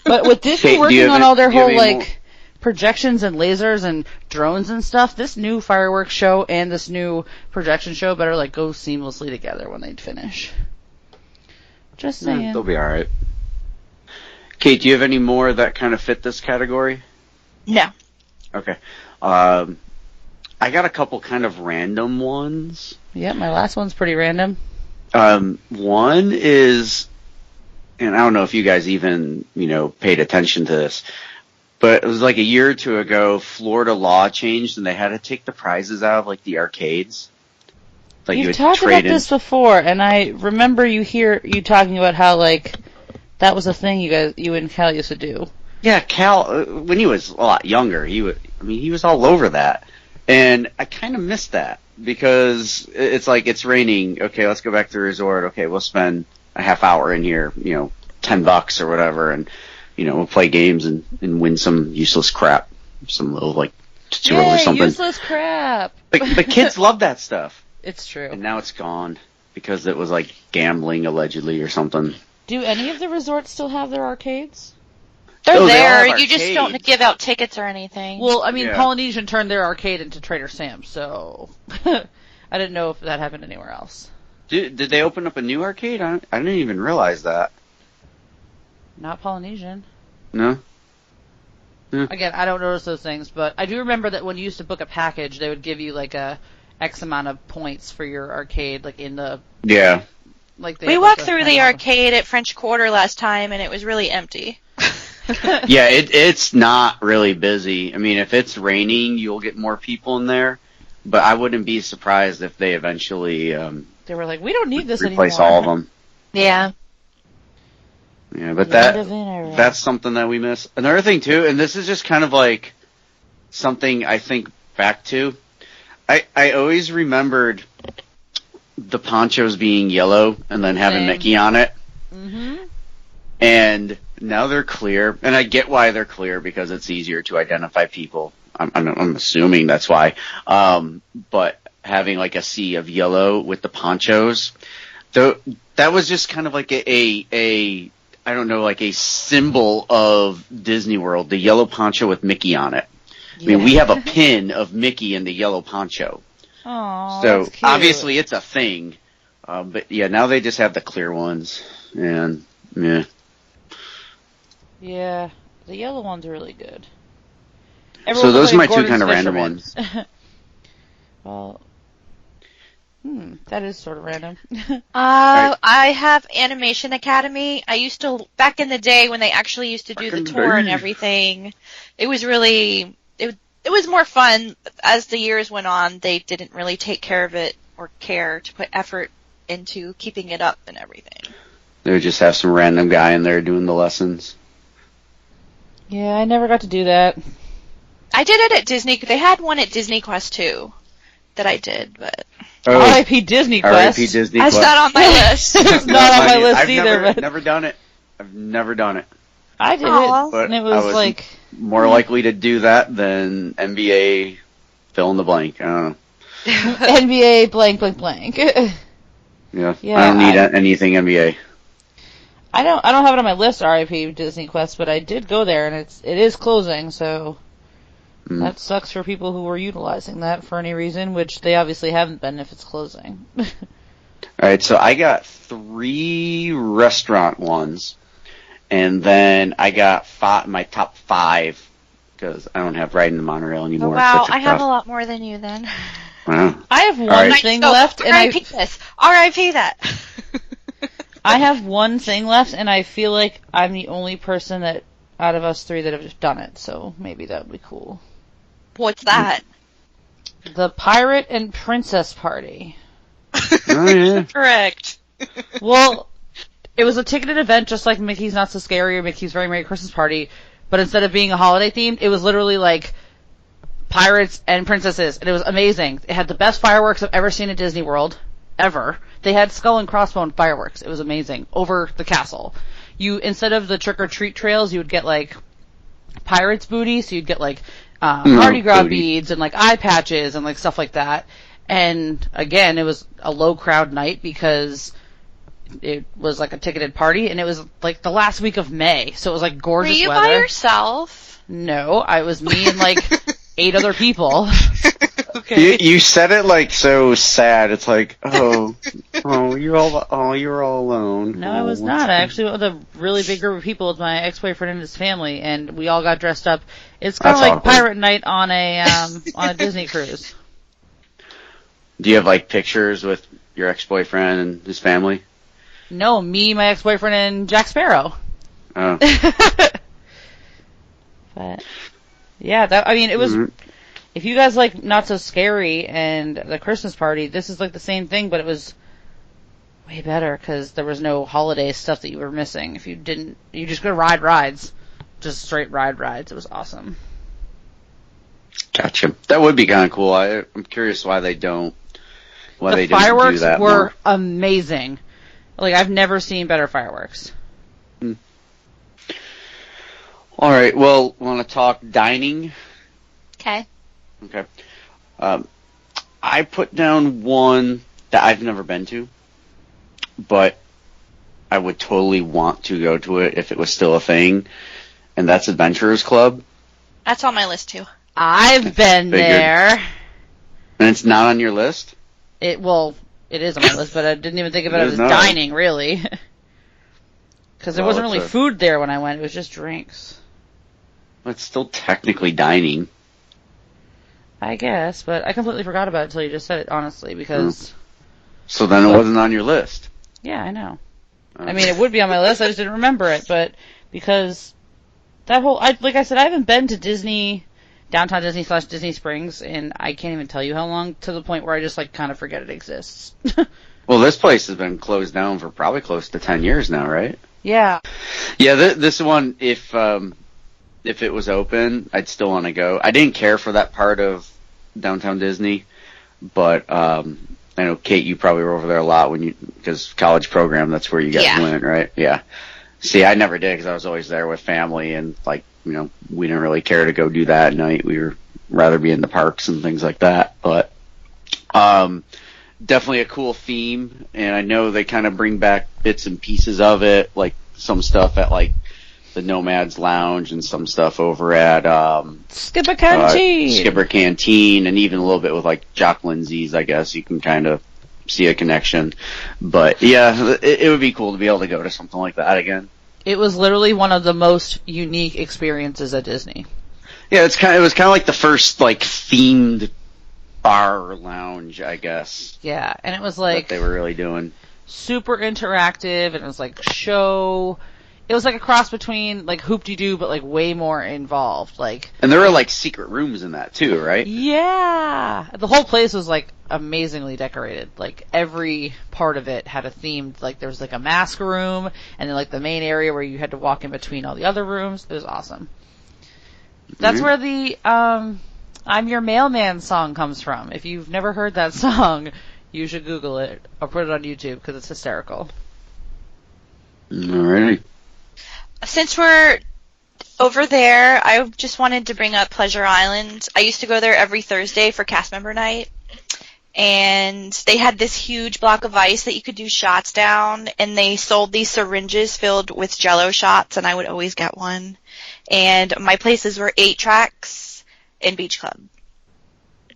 But with Disney working on all their whole, projections and lasers and drones and stuff, this new fireworks show and this new projection show better, go seamlessly together when they finish. Just saying. They'll be alright. Kate, do you have any more that kind of fit this category? No. Okay. I got a couple kind of random ones. Yeah, my last one's pretty random. One is, and I don't know if you guys even, paid attention to this, but it was a year or two ago, Florida law changed and they had to take the prizes out of the arcades. You've talked about this before, and I remember you talking about how that was a thing you and Cal used to do. Yeah, Cal, when he was a lot younger, he was all over that. And I kind of missed that because it's it's raining. Okay, let's go back to the resort. Okay, we'll spend a half hour in here, $10 or whatever, and, we'll play games and win some useless crap. Some little, tutorial or something. Useless crap! But kids love that stuff. It's true. And now it's gone because it was gambling allegedly or something. Do any of the resorts still have their arcades? They're Oh, they all there. have You just don't arcades. give out tickets or anything. Well, I mean, Yeah. Polynesian turned their arcade into Trader Sam's, so I didn't know if that happened anywhere else. Did they open up a new arcade? I didn't even realize that. Not Polynesian. No? Again, I don't notice those things, but I do remember that when you used to book a package, they would give you like a X amount of points for your arcade, like in the Yeah. like. we walked through the arcade at French Quarter last time, and it was really empty. Yeah, it's not really busy. I mean, if it's raining, you'll get more people in there, but I wouldn't be surprised if they eventually They were like, we don't need this replace anymore. all of them. Yeah. Yeah, but Land of Interest. that's something that we miss. Another thing too, and this is just kind of like something I think back to. I always remembered the ponchos being yellow and then having Same. Mickey on it. Mm-hmm. And now they're clear, and I get why they're clear because it's easier to identify people. I'm assuming that's why. But having like a sea of yellow with the ponchos, though, that was just kind of like a I don't know, like a symbol of Disney World, the yellow poncho with Mickey on it. I mean, we have a pin of Mickey in the yellow poncho. Aww, So that's cute. obviously it's a thing. But yeah, now they just have the clear ones, and yeah. Yeah, the yellow ones are really good. So those are my two Gordon's kind of Fisher random ones. Well, that is sort of random. I have Animation Academy. I used to, back in the day when they actually used to do Back in the the tour and day. everything, it was really, it was more fun. As the years went on, they didn't really take care of it or care to put effort into keeping it up and everything. They would just have some random guy in there doing the lessons. Yeah, I never got to do that. I did it at Disney. They had one at Disney Quest too that I did, but R.I.P. Disney Quest. R.I.P. Disney that's Quest. not on my list. It's not on my list I've either. never, but never done it. I've never done it. I did Aw. it, But and it I was was like more likely to do that than NBA fill in the blank. I don't know. NBA blank blank blank. Yeah, Yeah, I don't need anything NBA. I don't have it on my list, R.I.P. Disney Quest, but I did go there, and it is closing, so that sucks for people who were utilizing that for any reason, which they obviously haven't been if it's closing. All right, so I got 3 restaurant ones, and then I got my top 5 because I don't have riding the monorail Oh, anymore. wow, It's such a I have a tough- lot more than you then. Wow. I have one right. thing So, left, and R.I.P. this. R.I.P. that. I have one thing left, and I feel like I'm the only person that out of us 3 that have done it, so maybe that would be cool. What's that? The Pirate and Princess Party. Oh, yeah. Correct. Well, it was a ticketed event just like Mickey's Not So Scary or Mickey's Very Merry Christmas Party, but instead of being a holiday themed, it was literally like pirates and princesses, and it was amazing. It had the best fireworks I've ever seen at Disney World, ever. They had skull and crossbone fireworks. It was amazing. Over the castle. Instead of the trick-or-treat trails, you would get like pirates booty, so you'd get like Mardi Gras booty. beads and like eye patches and like stuff like that. And again, it was a low crowd night because it was like a ticketed party, and it was like the last week of May, so it was like Were gorgeous you weather. by yourself? No, I was me and like 8 other people. Okay. You said it like so sad. It's like, you're all alone. No, I was not. I actually went with a really big group of people with my ex-boyfriend and his family, and we all got dressed up. It's kind of That's like awkward. pirate night on a Disney cruise. Do you have like pictures with your ex-boyfriend and his family? No, me, my ex-boyfriend, and Jack Sparrow. Oh. But yeah, it was. Mhm. If you guys like Not So Scary and the Christmas Party, this is like the same thing, but it was way better because there was no holiday stuff that you were missing. If you didn't, you just go ride rides, just straight ride rides. It was awesome. Gotcha. That would be kind of cool. I'm curious why they don't. Why The they didn't do fireworks that were more. amazing. Like I've never seen better fireworks. All right. Well, want to talk dining? Okay. Okay. I put down one that I've never been to, but I would totally want to go to it if it was still a thing, and that's Adventurers Club. That's on my list too. I've been there. And it's not on your list? It is on my list, but I didn't even think about it as dining, really. Because there wasn't really food there when I went. It was just drinks. Well, it's still technically dining. I guess, but I completely forgot about it until you just said it, honestly, because... So then it wasn't on your list. Yeah, I know. I mean, it would be on my list, I just didn't remember it, but because that whole... like I said, I haven't been to Disney, Downtown Disney / Disney Springs, and I can't even tell you how long, to the point where I just, like, kind of forget it exists. Well, this place has been closed down for probably close to 10 years now, right? Yeah. Yeah, this one, if it was open, I'd still want to go. I didn't care for that part of Downtown Disney, but I know, Kate, you probably were over there a lot because college program, that's where you guys went, right? Yeah. See, I never did because I was always there with family, and, like, we didn't really care to go do that at night. We were rather be in the parks and things like that. But definitely a cool theme, and I know they kind of bring back bits and pieces of it, like some stuff at, like, the Nomads Lounge and some stuff over at Skipper Canteen, and even a little bit with, like, Jock Lindsay's, I guess. You can kind of see a connection. But, yeah, it would be cool to be able to go to something like that again. It was literally one of the most unique experiences at Disney. Yeah, it was kind of like the first, like, themed bar lounge, I guess. Yeah, and it was like... that they were really doing. Super interactive, and it was like show... It was like a cross between, like, Hoop-de-Doo, but, like, way more involved. Like, and there were, like, secret rooms in that, too, right? Yeah! The whole place was, like, amazingly decorated. Like, every part of it had a theme. Like, there was, like, a mask room, and then, like, the main area where you had to walk in between all the other rooms. It was awesome. That's where the, I'm Your Mailman song comes from. If you've never heard that song, you should Google it, or put it on YouTube, because it's hysterical. Alrighty. Since we're over there, I just wanted to bring up Pleasure Island. I used to go there every Thursday for cast member night, and they had this huge block of ice that you could do shots down, and they sold these syringes filled with Jell-O shots, and I would always get one. And my places were 8 Tracks and Beach Club.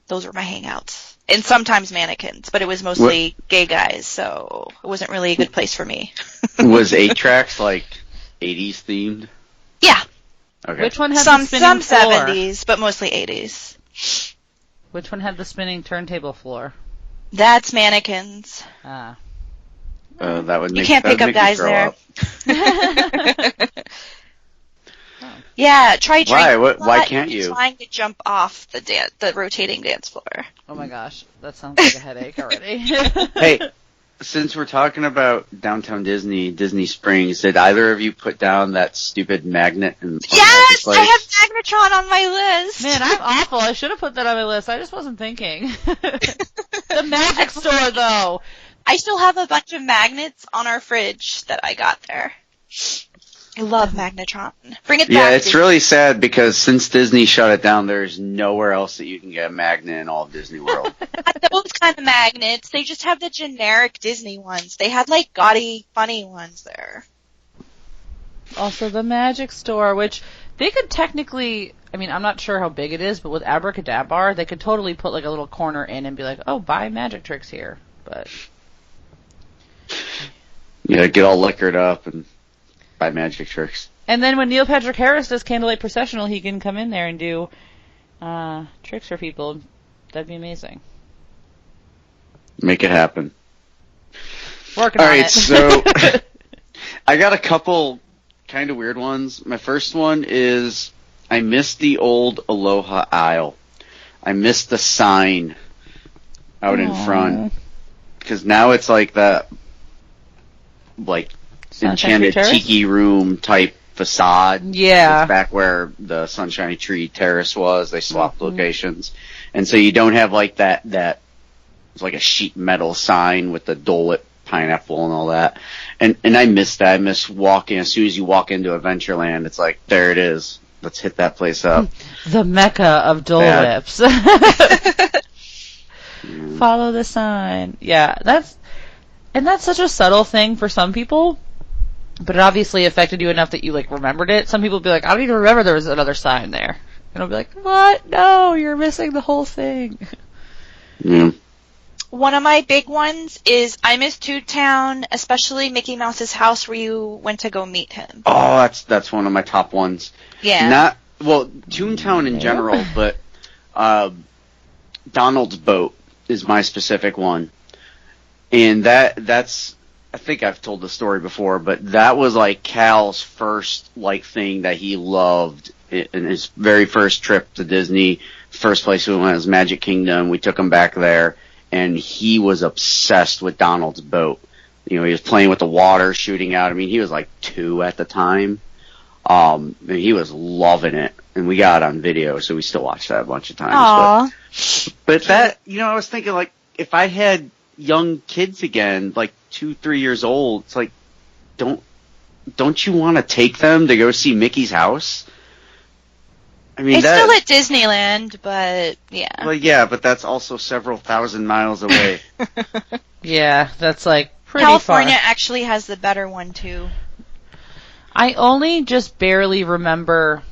Those were my hangouts. And sometimes Mannequins, but it was mostly gay guys, so it wasn't really a good place for me. Was 8 Tracks, like, 80s themed? Yeah. Okay. Which one had some the spinning floor? 70s, but mostly 80s. Which one had the spinning turntable floor? That's Mannequins. Ah. That would make, you can't pick up guys there. Yeah, try drinking. Why can't you? Trying to jump off the rotating dance floor. Oh my gosh, that sounds like a headache already. Hey, since we're talking about Downtown Disney Springs, did either of you put down that stupid magnet? Yes, I have Magnetron on my list. Man, I'm awful. I should have put that on my list. I just wasn't thinking. The magic store, though. I still have a bunch of magnets on our fridge that I got there. I love Magnetron. Bring it back. Yeah, it's really sad because since Disney shut it down, there's nowhere else that you can get a magnet in all of Disney World. Not those kind of magnets. They just have the generic Disney ones. They had, like, gaudy, funny ones there. Also, the magic store, which they could technically, I mean, I'm not sure how big it is, but with Abracadabra, they could totally put, like, a little corner in and be like, oh, buy magic tricks here. But yeah, get all liquored up and buy magic tricks. And then when Neil Patrick Harris does Candlelight Processional, he can come in there and do tricks for people. That'd be amazing. Make it happen. Working on it. Alright, so I got a couple kind of weird ones. My first one is I missed the old Aloha aisle. I missed the sign out in front. Because now it's like that, like, enchanted tiki room type facade. Yeah. It's back where the Sunshiny Tree Terrace was. They swapped locations. And so you don't have like that it's like a sheet metal sign with the Dole Whip pineapple and all that. And I miss that. I miss walking. As soon as you walk into Adventureland, it's like, there it is. Let's hit that place up. The mecca of Dole Whips. Follow the sign. Yeah, that's such a subtle thing for some people. But it obviously affected you enough that you, like, remembered it. Some people would be like, I don't even remember there was another sign there. And I'll be like, what? No, you're missing the whole thing. Yeah. One of my big ones is I miss Toontown, especially Mickey Mouse's house where you went to go meet him. Oh, that's one of my top ones. Yeah. Toontown in general, but Donald's boat is my specific one. And that's, I think I've told the story before, but that was like Cal's first like thing that he loved in his very first trip to Disney. First place we went was Magic Kingdom. We took him back there, and he was obsessed with Donald's boat. You know, he was playing with the water, shooting out. I mean, he was like 2 at the time. And he was loving it, and we got it on video, so we still watched that a bunch of times. Aww. But that, you know, I was thinking, like, if I had young kids again, like 2-3 years old, it's like, don't you want to take them to go see Mickey's house? I mean, it's still at Disneyland, but yeah. Well, yeah, but that's also several thousand miles away. Yeah, that's like pretty California far. actually has the better one too. I only just barely remember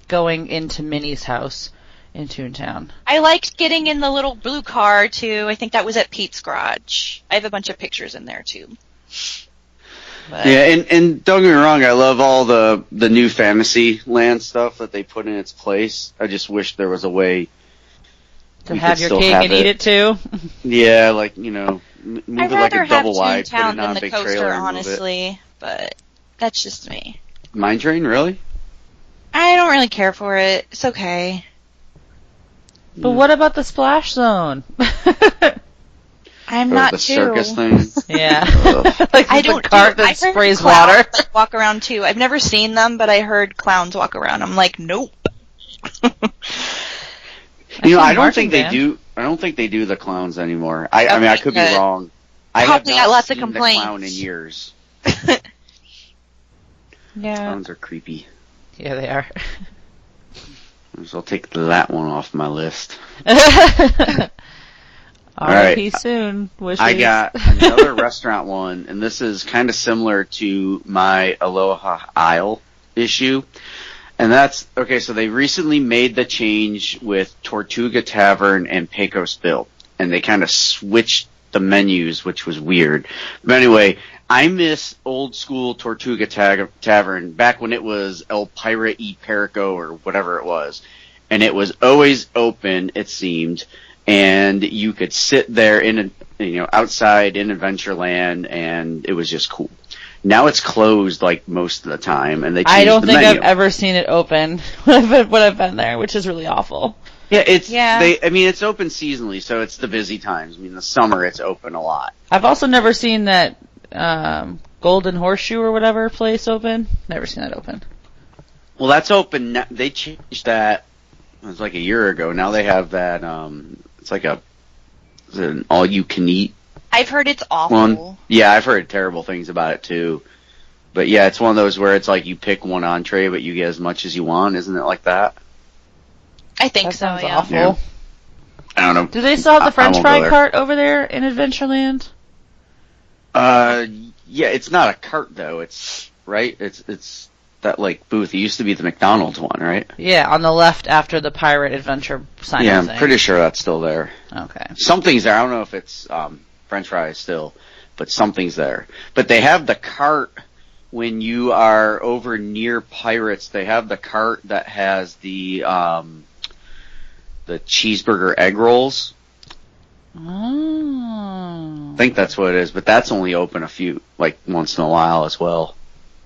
going into Minnie's house in Toontown. I liked getting in the little blue car too. I think that was at Pete's Garage. I have a bunch of pictures in there too. But Yeah, and don't get me wrong, I love all the new Fantasyland stuff that they put in its place. I just wish there was a way To we have could your still cake have and eat it too. Yeah, like, you know, move I'd it like rather a double have wide, put Toontown it than on a the big coaster, trailer and move it. honestly. But that's just me. Mine Train, really? I don't really care for it. It's okay. But what about the splash zone? I'm Or not the too. circus thing? Yeah. Ugh. Like I the don't cart do, that I've heard sprays clowns water. that walk around too. I've never seen them, but I heard clowns walk around. I'm like, nope. You know, seen I don't marching think they band. do. I don't think they do the clowns anymore. I mean, I could be good. wrong. I have Probably not got lots of seen the complaints. clown in years. Yeah. Clowns are creepy. Yeah, they are. So I'll take that one off my list. R.I.P. soon. Wishes. I got another restaurant one, and this is kind of similar to my Aloha Isle issue. And that's, okay, so they recently made the change with Tortuga Tavern and Pecos Bill. And they kind of switched the menus, which was weird. But anyway, I miss old school Tortuga Tavern back when it was El Pirate y Perico or whatever it was. And it was always open, it seemed. And you could sit there outside in Adventureland, and it was just cool. Now it's closed like most of the time, and they changed I don't the think menu. I've ever seen it open when I've been there, which is really awful. Yeah, Yeah. it's open seasonally, so it's the busy times. I mean, the summer it's open a lot. I've also never seen that Golden Horseshoe or whatever place open. Never seen that open. Well, that's open now. They changed that. It was like a year ago. Now they have that. It's like an all-you-can-eat I've heard it's awful. one. Yeah, I've heard terrible things about it too. But yeah, it's one of those where it's like you pick one entree, but you get as much as you want. Isn't it like that? I think That so, sounds yeah. awful. Yeah. I don't know. Do they still have the I French won't go fry there. cart over there in Adventureland? Yeah, it's not a cart though. It's right. It's that like booth. It used to be the McDonald's one, right? Yeah, on the left after the Pirate Adventure sign. Yeah, thing. I'm pretty sure that's still there. Okay. Something's there. I don't know if it's French fries still, but something's there. But they have the cart when you are over near Pirates. They have the cart that has the cheeseburger egg rolls. Oh. I think that's what it is, but that's only open once in a while as well.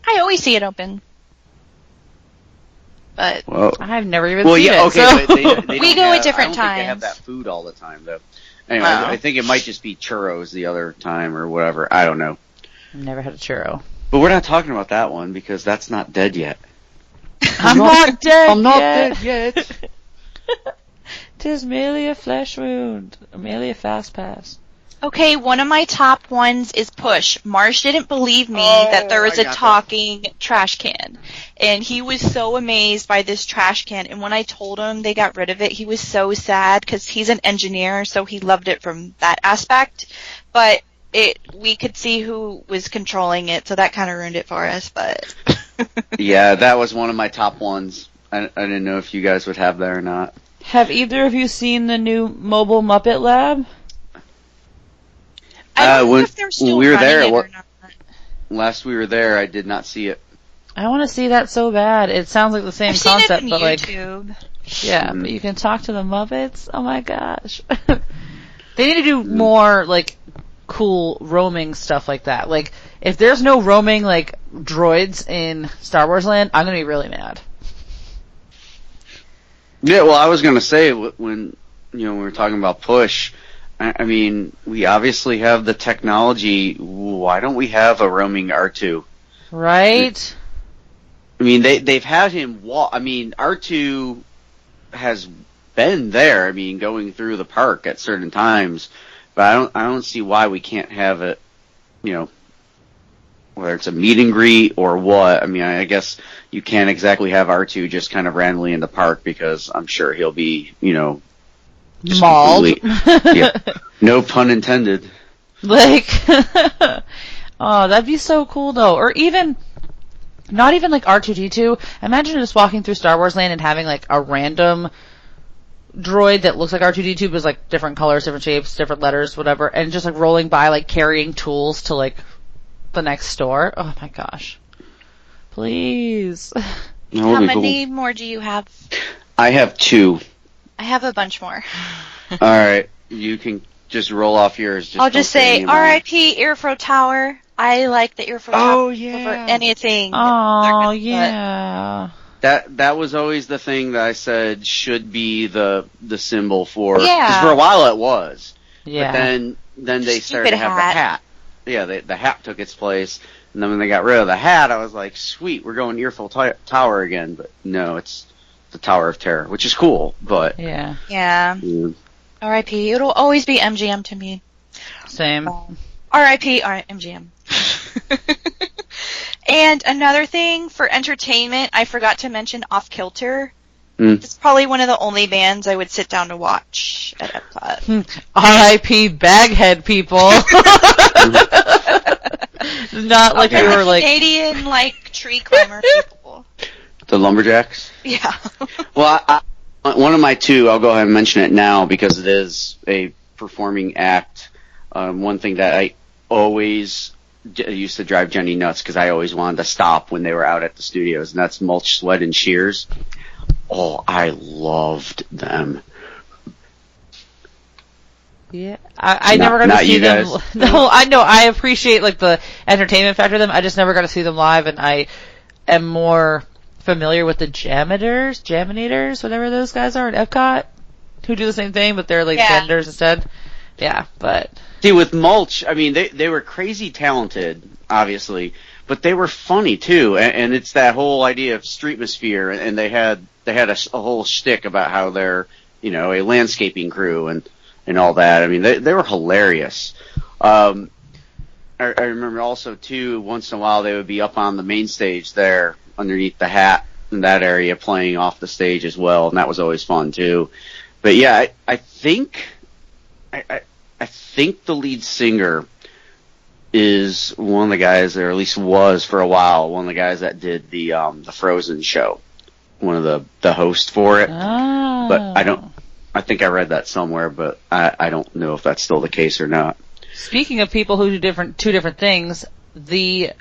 I always see it open. But Well, I've never even well, seen yeah, it. okay. so- But they We don't go at have- different I don't think they have times. that food all the time, though. Anyway, Oh. I think it might just be churros the other time or whatever. I don't know. Never had a churro. But we're not talking about that one because that's not dead yet. I'm not dead I'm not yet. dead yet. 'Tis merely a flesh wound. Merely a fast pass. okay, one of my top ones is Push. Marsh didn't believe me Oh, that there was I a got that. talking trash can. And he was so amazed by this trash can. And when I told him they got rid of it, he was so sad because he's an engineer, so he loved it from that aspect. But we could see who was controlling it, so that kind of ruined it for us, but... Yeah, that was one of my top ones. I didn't know if you guys would have that or not. Have either of you seen the new mobile Muppet Lab? I don't know if they're still when we were running there, it or not. Last we were there, I did not see it. I want to see that so bad. It sounds like the same I've concept, seen it but on like, YouTube. yeah, but you can talk to the Muppets. Oh my gosh, they need to do more like cool roaming stuff like that. Like, if there's no roaming like droids in Star Wars Land, I'm gonna be really mad. Yeah, well, I was gonna say when we were talking about push. I mean, we obviously have the technology. Why don't we have a roaming R2? Right? I mean, they've had him walk. I mean, R2 has been there. I mean, going through the park at certain times, but I don't see why we can't have it. Whether it's a meet and greet or what. I mean, I guess you can't exactly have R2 just kind of randomly in the park because I'm sure he'll be, just mauled. Yeah, no pun intended. Like, oh, that'd be so cool though. Or even, not even like R2-D2. Imagine just walking through Star Wars Land and having like a random droid that looks like R2-D2 but is like different colors, different shapes, different letters, whatever, and just like rolling by like carrying tools to like the next store. Oh my gosh. Please. How many more do you have? I have 2. I have a bunch more. Alright, you can just roll off yours. I'll just say, R.I.P. Earfro Tower. I like the Earfro Tower over anything. Oh, yeah. That was always the thing that I said should be the symbol for... Yeah. Because for a while it was. Yeah. But then they started to have the hat. Yeah, the hat took its place. And then when they got rid of the hat, I was like, sweet, we're going Earful Tower again. But no, it's the Tower of Terror, which is cool, but... Yeah. R.I.P. It'll always be MGM to me. Same. R.I.P. MGM. And another thing for entertainment, I forgot to mention Off Kilter. It's probably one of the only bands I would sit down to watch at Epcot. R.I.P. Baghead people. Not like they were like Canadian tree climber people. The Lumberjacks? Yeah. Well, one of my 2, I'll go ahead and mention it now because it is a performing act. One thing that I always used to drive Jenny nuts because I always wanted to stop when they were out at the studios, and that's Mulch, Sweat, and Shears. Oh, I loved them. Yeah, I never got to see them. No, I know. I appreciate like the entertainment factor of them. I just never got to see them live, and I am more familiar with the Jaminators, whatever those guys are at Epcot, who do the same thing, but they're like vendors instead. Yeah, but see, with Mulch, I mean, they were crazy talented, obviously, but they were funny too, and it's that whole idea of streetmosphere, and they had a whole shtick about how they're a landscaping crew and all that. I mean, they were hilarious. I remember also too, once in a while they would be up on the main stage there underneath the hat in that area playing off the stage as well, and that was always fun too. But yeah, I think the lead singer is one of the guys, or at least was for a while, one of the guys that did the Frozen show, one of the hosts for it. Oh. But I think I read that somewhere, but I don't know if that's still the case or not. Speaking of people who do two different things, the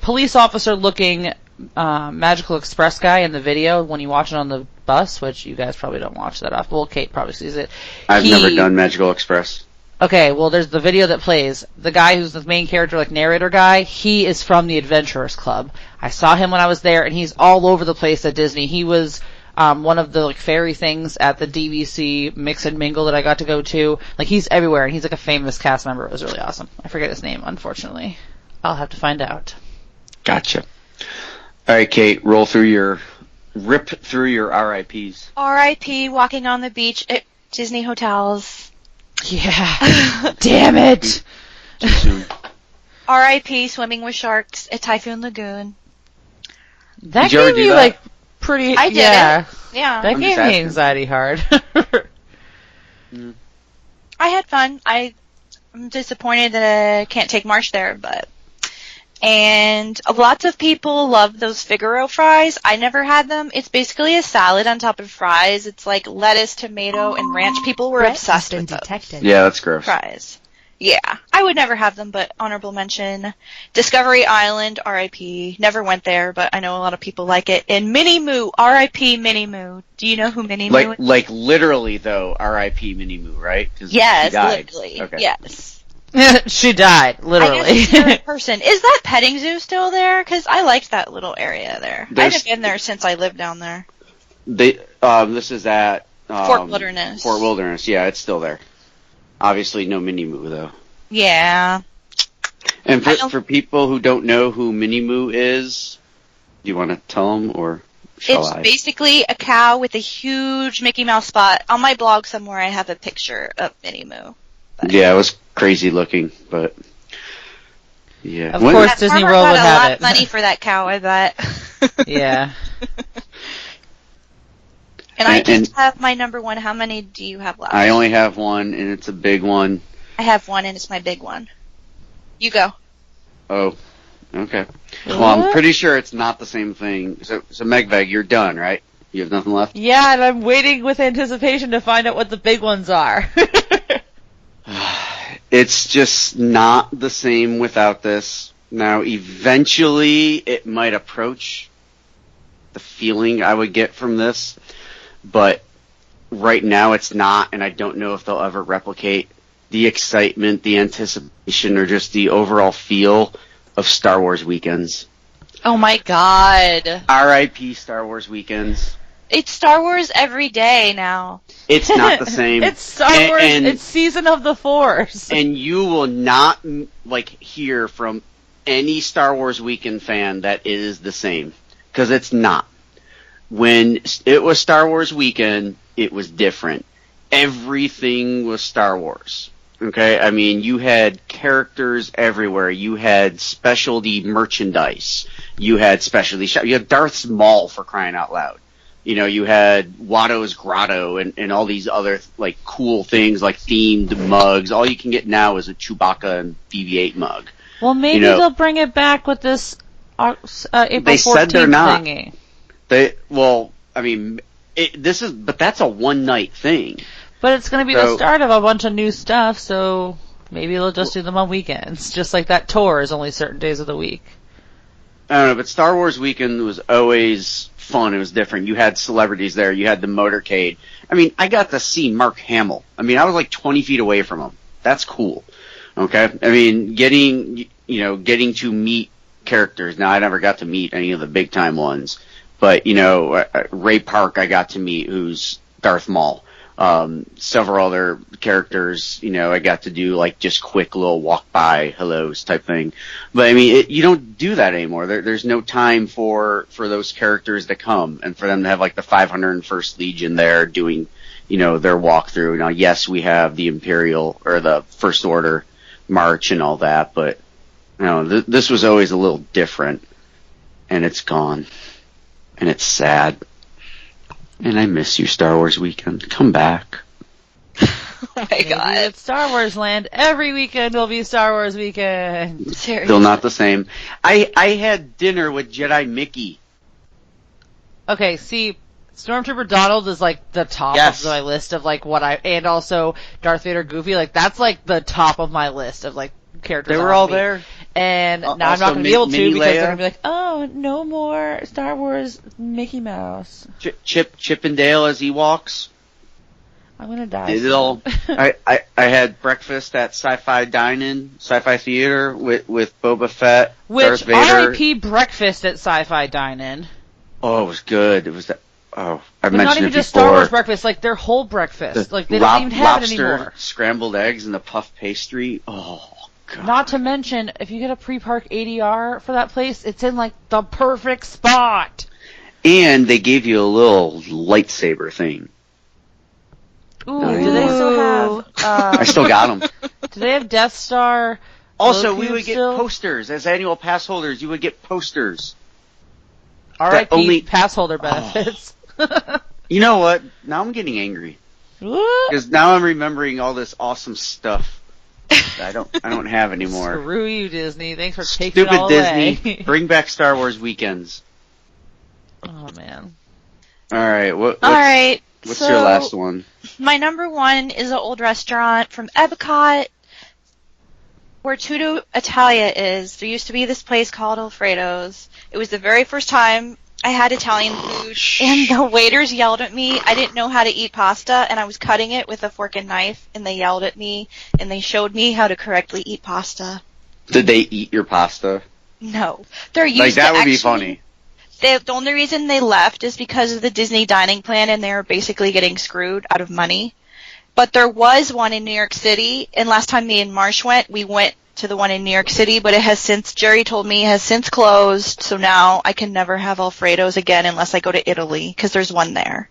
police officer looking Magical Express guy in the video, when you watch it on the bus, which you guys probably don't watch that often. Well, Kate probably sees it. I've never done Magical Express. Okay, well, there's the video that plays. The guy who's the main character, narrator guy, he is from the Adventurers Club. I saw him when I was there, and he's all over the place at Disney. He was one of the fairy things at the DVC Mix and Mingle that I got to go to. He's everywhere, and he's a famous cast member. It was really awesome. I forget his name, unfortunately. I'll have to find out. Gotcha. All right, Kate, rip through your RIPs. RIP Walking on the Beach at Disney Hotels. Yeah. Damn it. Too soon. RIP Swimming with Sharks at Typhoon Lagoon. That gave me pretty. I did it. Yeah. That gave me anxiety hard. I had fun. I'm I'm disappointed that I can't take Marsh there, but... And lots of people love those Figaro fries. I never had them. It's basically a salad on top of fries. It's like lettuce, tomato, and ranch. People were obsessed with those Yeah, that's gross. fries. Yeah, I would never have them, but honorable mention. Discovery Island, R.I.P. Never went there, but I know a lot of people like it. And Minnie Moo, R.I.P. Minnie Moo. Do you know who Minnie Moo is? Like literally though, R.I.P. Minnie Moo, right? 'Cause Yes, she died. literally. Okay. Yes. She died, literally. I guess it's a person. Is that petting zoo still there? Because I liked that little area there. I haven't been there since I lived down there. This is at Fort Wilderness. Fort Wilderness, yeah, it's still there. Obviously, no Minnie Moo though. Yeah. And for people who don't know who Minnie Moo is, do you want to tell them or shall I? It's basically a cow with a huge Mickey Mouse spot. On my blog somewhere, I have a picture of Minnie Moo. But. Yeah, it was crazy looking, but yeah. Of course, Disney World would have a lot it. of money for that cow, I bet. Yeah. And I just have my number one. How many do you have left? I only have one, and it's a big one. I have one, and it's my big one. You go. Oh, okay. Well, I'm pretty sure it's not the same thing. So Megveg, you're done, right? You have nothing left? Yeah, and I'm waiting with anticipation to find out what the big ones are. It's just not the same without this. Now, eventually, it might approach the feeling I would get from this, but right now it's not, and I don't know if they'll ever replicate the excitement, the anticipation, or just the overall feel of Star Wars weekends. Oh my god. R.I.P. Star Wars weekends. It's Star Wars every day now. It's not the same. It's Star Wars. It's Season of the Force. And you will not hear from any Star Wars weekend fan that it is the same, because it's not. When it was Star Wars weekend, it was different. Everything was Star Wars. Okay, I mean, you had characters everywhere. You had specialty merchandise. You had specialty shop. You had Darth Maul, for crying out loud. You know, you had Watto's Grotto and all these other cool things like themed mugs. All you can get now is a Chewbacca and BB-8 mug. Well, maybe they'll bring it back with this April 14th they said they're not. thingy. But that's a one night thing. But it's going to be the start of a bunch of new stuff, so maybe they'll just do them on weekends. Just like that tour is only certain days of the week. I don't know, but Star Wars weekend was always fun. It was different. You had celebrities there. You had the motorcade. I mean, I got to see Mark Hamill. I mean, I was 20 feet away from him. That's cool. Okay? I mean, getting to meet characters. Now, I never got to meet any of the big time ones. But, Ray Park I got to meet, who's Darth Maul. Several other characters, I got to do just quick little walk by hellos type thing. But I mean, you don't do that anymore. There's no time for those characters to come and for them to have the 501st Legion there doing, their walkthrough. Now, yes, we have the Imperial or the First Order march and all that, but this was always a little different, and it's gone, and it's sad. And I miss you, Star Wars weekend. Come back. Oh my god. It's Star Wars land. Every weekend will be Star Wars weekend. Seriously. Still not the same. I had dinner with Jedi Mickey. Okay, see, Stormtrooper Donald is the top of my list of and also Darth Vader Goofy, that's the top of my list of characters. They were all there. And now I'm not going to be able to because they're going to be oh, no more Star Wars Mickey Mouse. Chip and Dale as Ewoks. I'm going to die. I had breakfast at Sci-Fi Theater with Boba Fett, Darth Vader. R.I.P. breakfast at Sci-Fi Dine-In. Oh, it was good. It was that. Oh, I mentioned it before. Not even just Star Wars breakfast, their whole breakfast. They don't even have it anymore. Lobster, scrambled eggs, and the puff pastry. Oh, God. Not to mention, if you get a pre-park ADR for that place, it's in the perfect spot. And they gave you a little lightsaber thing. Ooh, do they still have... I still got them. Do they have Death Star? Also, we would get posters. As annual pass holders, you would get posters. R.I.P. pass holder benefits. You know what? Now I'm getting angry. Because now I'm remembering all this awesome stuff I don't have any more. Screw you, Disney. Thanks for taking it Stupid all Disney. away. Bring back Star Wars weekends. Oh, man. All right. What's So, your last one? my number one is an old restaurant from Epcot, where Tutto Italia is. There used to be this place called Alfredo's. It was the very first time I had Italian food, and the waiters yelled at me. I didn't know how to eat pasta, and I was cutting it with a fork and knife, and they yelled at me, and they showed me how to correctly eat pasta. Did they eat your pasta? No. They're used Like, that to would be actually- funny. The only reason they left is because of the Disney dining plan, and they were basically getting screwed out of money. But there was one in New York City, and last time me and Marsh went, we went to the one in New York City, but Jerry told me, has since closed, so now I can never have Alfredo's again unless I go to Italy, because there's one there.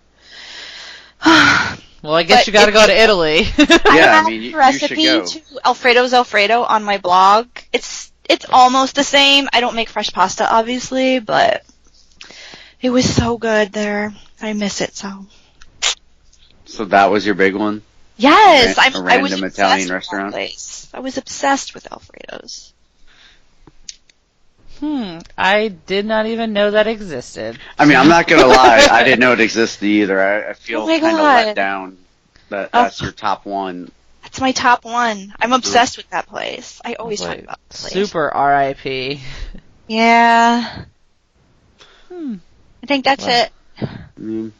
Well, I guess But you gotta go to Italy. I Yeah, have I mean, a you recipe should go. to Alfredo's Alfredo on my blog. It's almost the same. I don't make fresh pasta, obviously, but it was so good there. I miss it so. So that was your big one? Yes, A I was random obsessed Italian with that restaurant? place. I was obsessed with Alfredo's. I did not even know that existed. I mean, I'm not gonna lie. I didn't know it existed either. I feel Oh my kind of God. let down that that's your top one. That's my top one. I'm obsessed with that place. I always talk Like, about that place. super R.I.P. Yeah. I think that's it.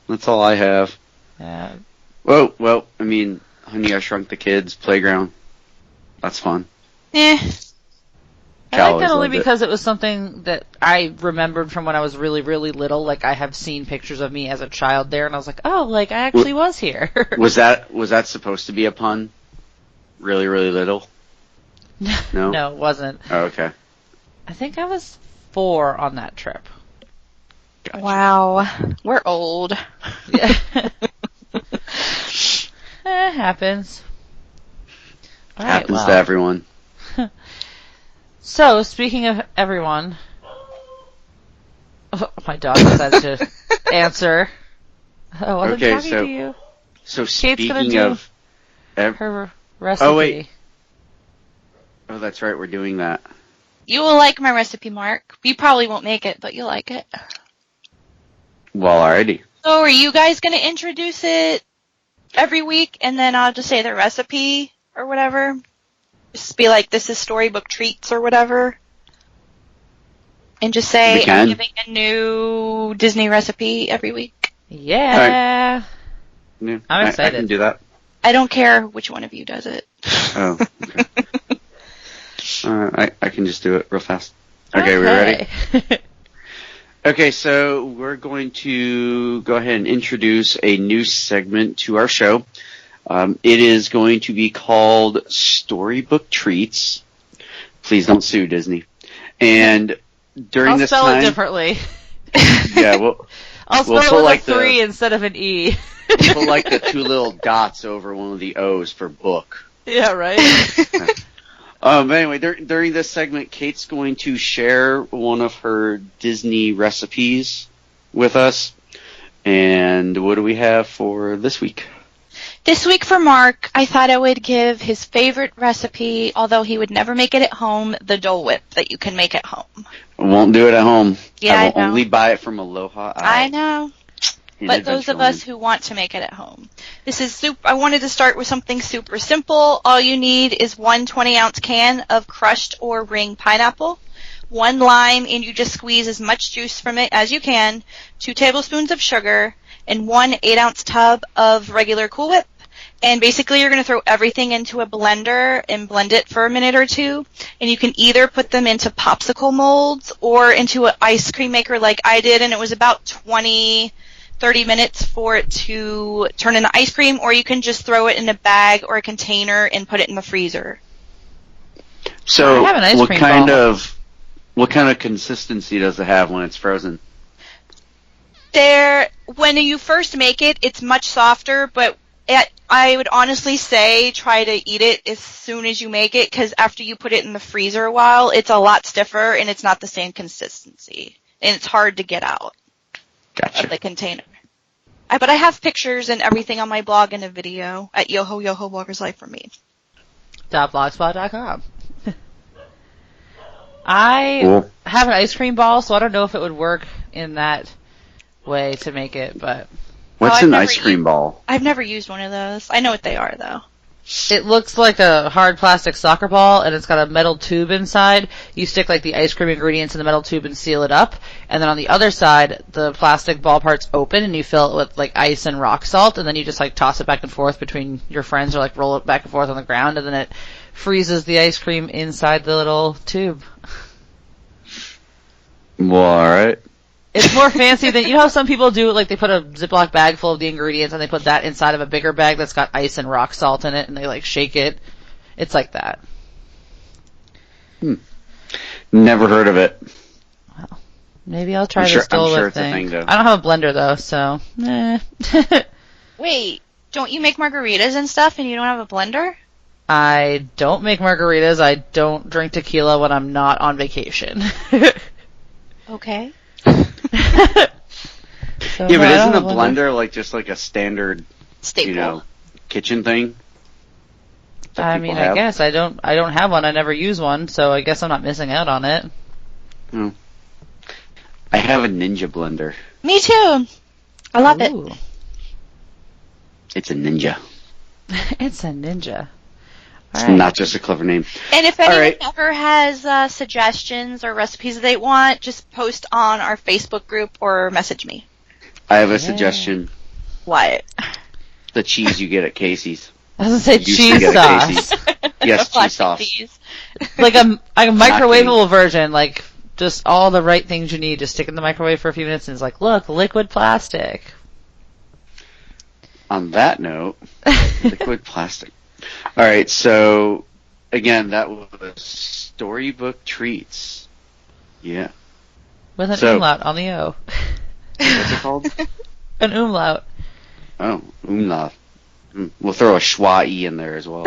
That's all I have. Yeah. Well, I mean, Honey, I Shrunk the Kids playground. That's fun. Eh. I Cal like that always only loved it. because it was something that I remembered from when I was really, really little. Like, I have seen pictures of me as a child there, and I was like, oh, like, I actually was here. Was that supposed to be a pun? Really, really little? No? No, it wasn't. Oh, okay. I think I was 4 on that trip. Gotcha. Wow. We're old. Yeah. Happens. All right, Happens well. to everyone. So, speaking of everyone, my dog decided to answer. I wasn't Okay, talking so- to you. So Kate's gonna speaking do of... Her recipe. Oh, wait. Oh, that's right. We're doing that. You will like my recipe, Mark. You probably won't make it, but you'll like it. Well, alrighty. So are you guys going to introduce it every week, and then I'll just say the recipe or whatever? Just be like, this is Storybook Treats or whatever. And just say, We can. I'm giving a new Disney recipe every week. Yeah. Yeah, I'm I excited. can do that. I don't care which one of you does it. Oh, okay. I can just do it real fast. Okay, we ready? Okay, so we're going to go ahead and introduce a new segment to our show. It is going to be called Storybook Treats. Please don't sue Disney. And during I'll this spell time, it differently. yeah, we'll I'll spell we'll it put with like a 3 instead of an E. put like the 2 little dots over one of the O's for book. Yeah, right? Anyway, during this segment, Kate's going to share one of her Disney recipes with us. And what do we have for this week? This week for Mark, I thought I would give his favorite recipe, although he would never make it at home, the Dole Whip that you can make at home. I won't do it at home. Yeah, I I will know. only buy it from Aloha. I know. in But those of Adventureland. us who want to make it at home. This is I wanted to start with something super simple. All you need is 1 20-ounce can of crushed or ring pineapple, 1 lime, and you just squeeze as much juice from it as you can, 2 tablespoons of sugar, and 1 8-ounce tub of regular Cool Whip. And basically you're going to throw everything into a blender and blend it for a minute or 2. And you can either put them into popsicle molds or into an ice cream maker like I did, and it was about 30 minutes for it to turn into ice cream, or you can just throw it in a bag or a container and put it in the freezer. So, I have an ice what cream kind ball. what kind of consistency does it have when it's frozen? When you first make it, it's much softer, but I would honestly say try to eat it as soon as you make it, because after you put it in the freezer a while, it's a lot stiffer and it's not the same consistency. And it's hard to get out Gotcha. of the container. But I have pictures and everything on my blog and a video at Yoho Yoho Bloggers Life for Me. .blogspot.com. I Cool. have an ice cream ball, so I don't know if it would work in that way to make it, but What's I've an never ice cream ball? I've never used one of those. I know what they are, though. it looks like a hard plastic soccer ball, and it's got a metal tube inside. You stick like the ice cream ingredients in the metal tube and seal it up, and then on the other side, the plastic ball part's open, and you fill it with like ice and rock salt, and then you just like toss it back and forth between your friends, or like roll it back and forth on the ground, and then it freezes the ice cream inside the little tube. Well, alright. It's more fancy than, you know how some people do, like they put a Ziploc bag full of the ingredients and they put that inside of a bigger bag that's got ice and rock salt in it and they like shake it. It's like that. Never heard of it. Well, maybe I'll try I'm this sure Dole Whip it's a thing, though. I don't have a blender though, so Wait, don't you make margaritas and stuff and you don't have a blender? I don't make margaritas. I don't drink tequila when I'm not on vacation. Okay. So, Yeah, no, but I isn't don't a have blender like just like a standard, Staple. kitchen thing? that I people mean, have? I guess I don't have one. I never use one, so I guess I'm not missing out on it. Oh. I have a Ninja blender. Me too. I love it. Ooh. It's a Ninja. It's a Ninja. It's All right. not just a clever name. And if All anyone right. ever has suggestions or recipes that they want, just post on our Facebook group or message me. I have a suggestion. What? The cheese you get at Casey's. I was gonna say Used to cheese get at sauce. Casey's. Yes, cheese Plastic sauce. cheese. Like a microwavable version, like just all the right things you need. Just stick it in the microwave for a few minutes and it's like, look, liquid plastic. On that note, liquid plastic. All right, so again, that was Storybook Treats. Yeah. With an So- umlaut on the O. What's it called? An umlaut. Oh, umlaut. We'll throw a schwa E in there as well.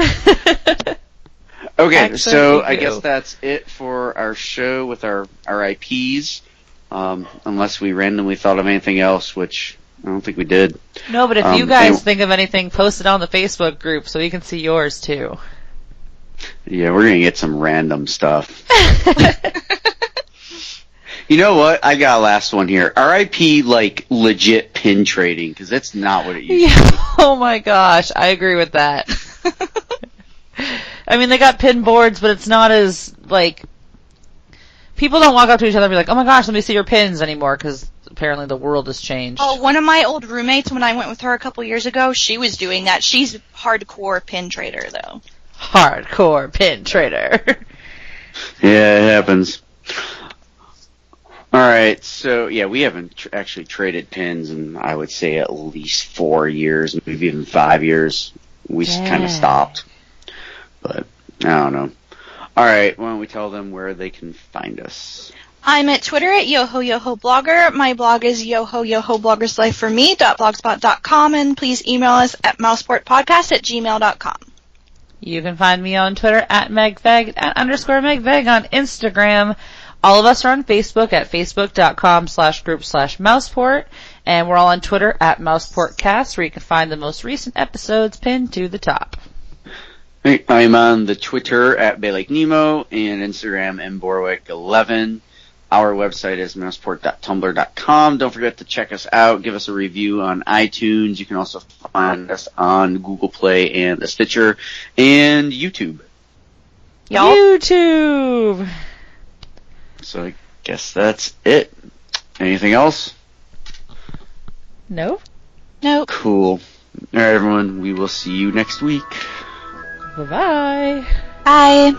Okay, Accent so I ego. guess that's it for our show with our IPs. Unless we randomly thought of anything else, which I don't think we did. No, but if you guys anyway- think think of anything, post it on the Facebook group so we can see yours too. Yeah, we're gonna get some random stuff. You know what? I got a last one here. RIP, like, legit pin trading, because that's not what it used to be. Oh my gosh, I agree with that. I mean, they got pin boards, but it's not as, like, people don't walk up to each other and be like, oh my gosh, let me see your pins anymore, because apparently the world has changed. Oh, one of my old roommates, when I went with her a couple years ago, she was doing that. She's a hardcore pin trader, though. Hardcore pin trader. Yeah, it happens. Alright, so, yeah, we haven't actually traded pins in, I would say, at least 4 years, maybe even 5 years. We kind Yeah. of stopped. But, I don't know. Alright, why don't we tell them where they can find us? I'm at Twitter at YohoYohoBlogger. My blog is YohoYohoBloggersLifeForMe.blogspot.com, and please email us at mouseportpodcast@gmail.com. You can find me on Twitter at MegVeg, at _MegVeg on Instagram. All of us are on Facebook at facebook.com/group/Mouseport, and we're all on Twitter at MouseportCast, where you can find the most recent episodes pinned to the top. Hey, I'm on the Twitter at BayLakeNemo and Instagram mborwick11. Our website is mouseport.tumblr.com. Don't forget to check us out. Give us a review on iTunes. You can also find us on Google Play and the Stitcher and YouTube. Y'all? YouTube! So I guess that's it. Anything else? No? Nope. Cool. All right, everyone. We will see you next week. Bye-bye. Bye.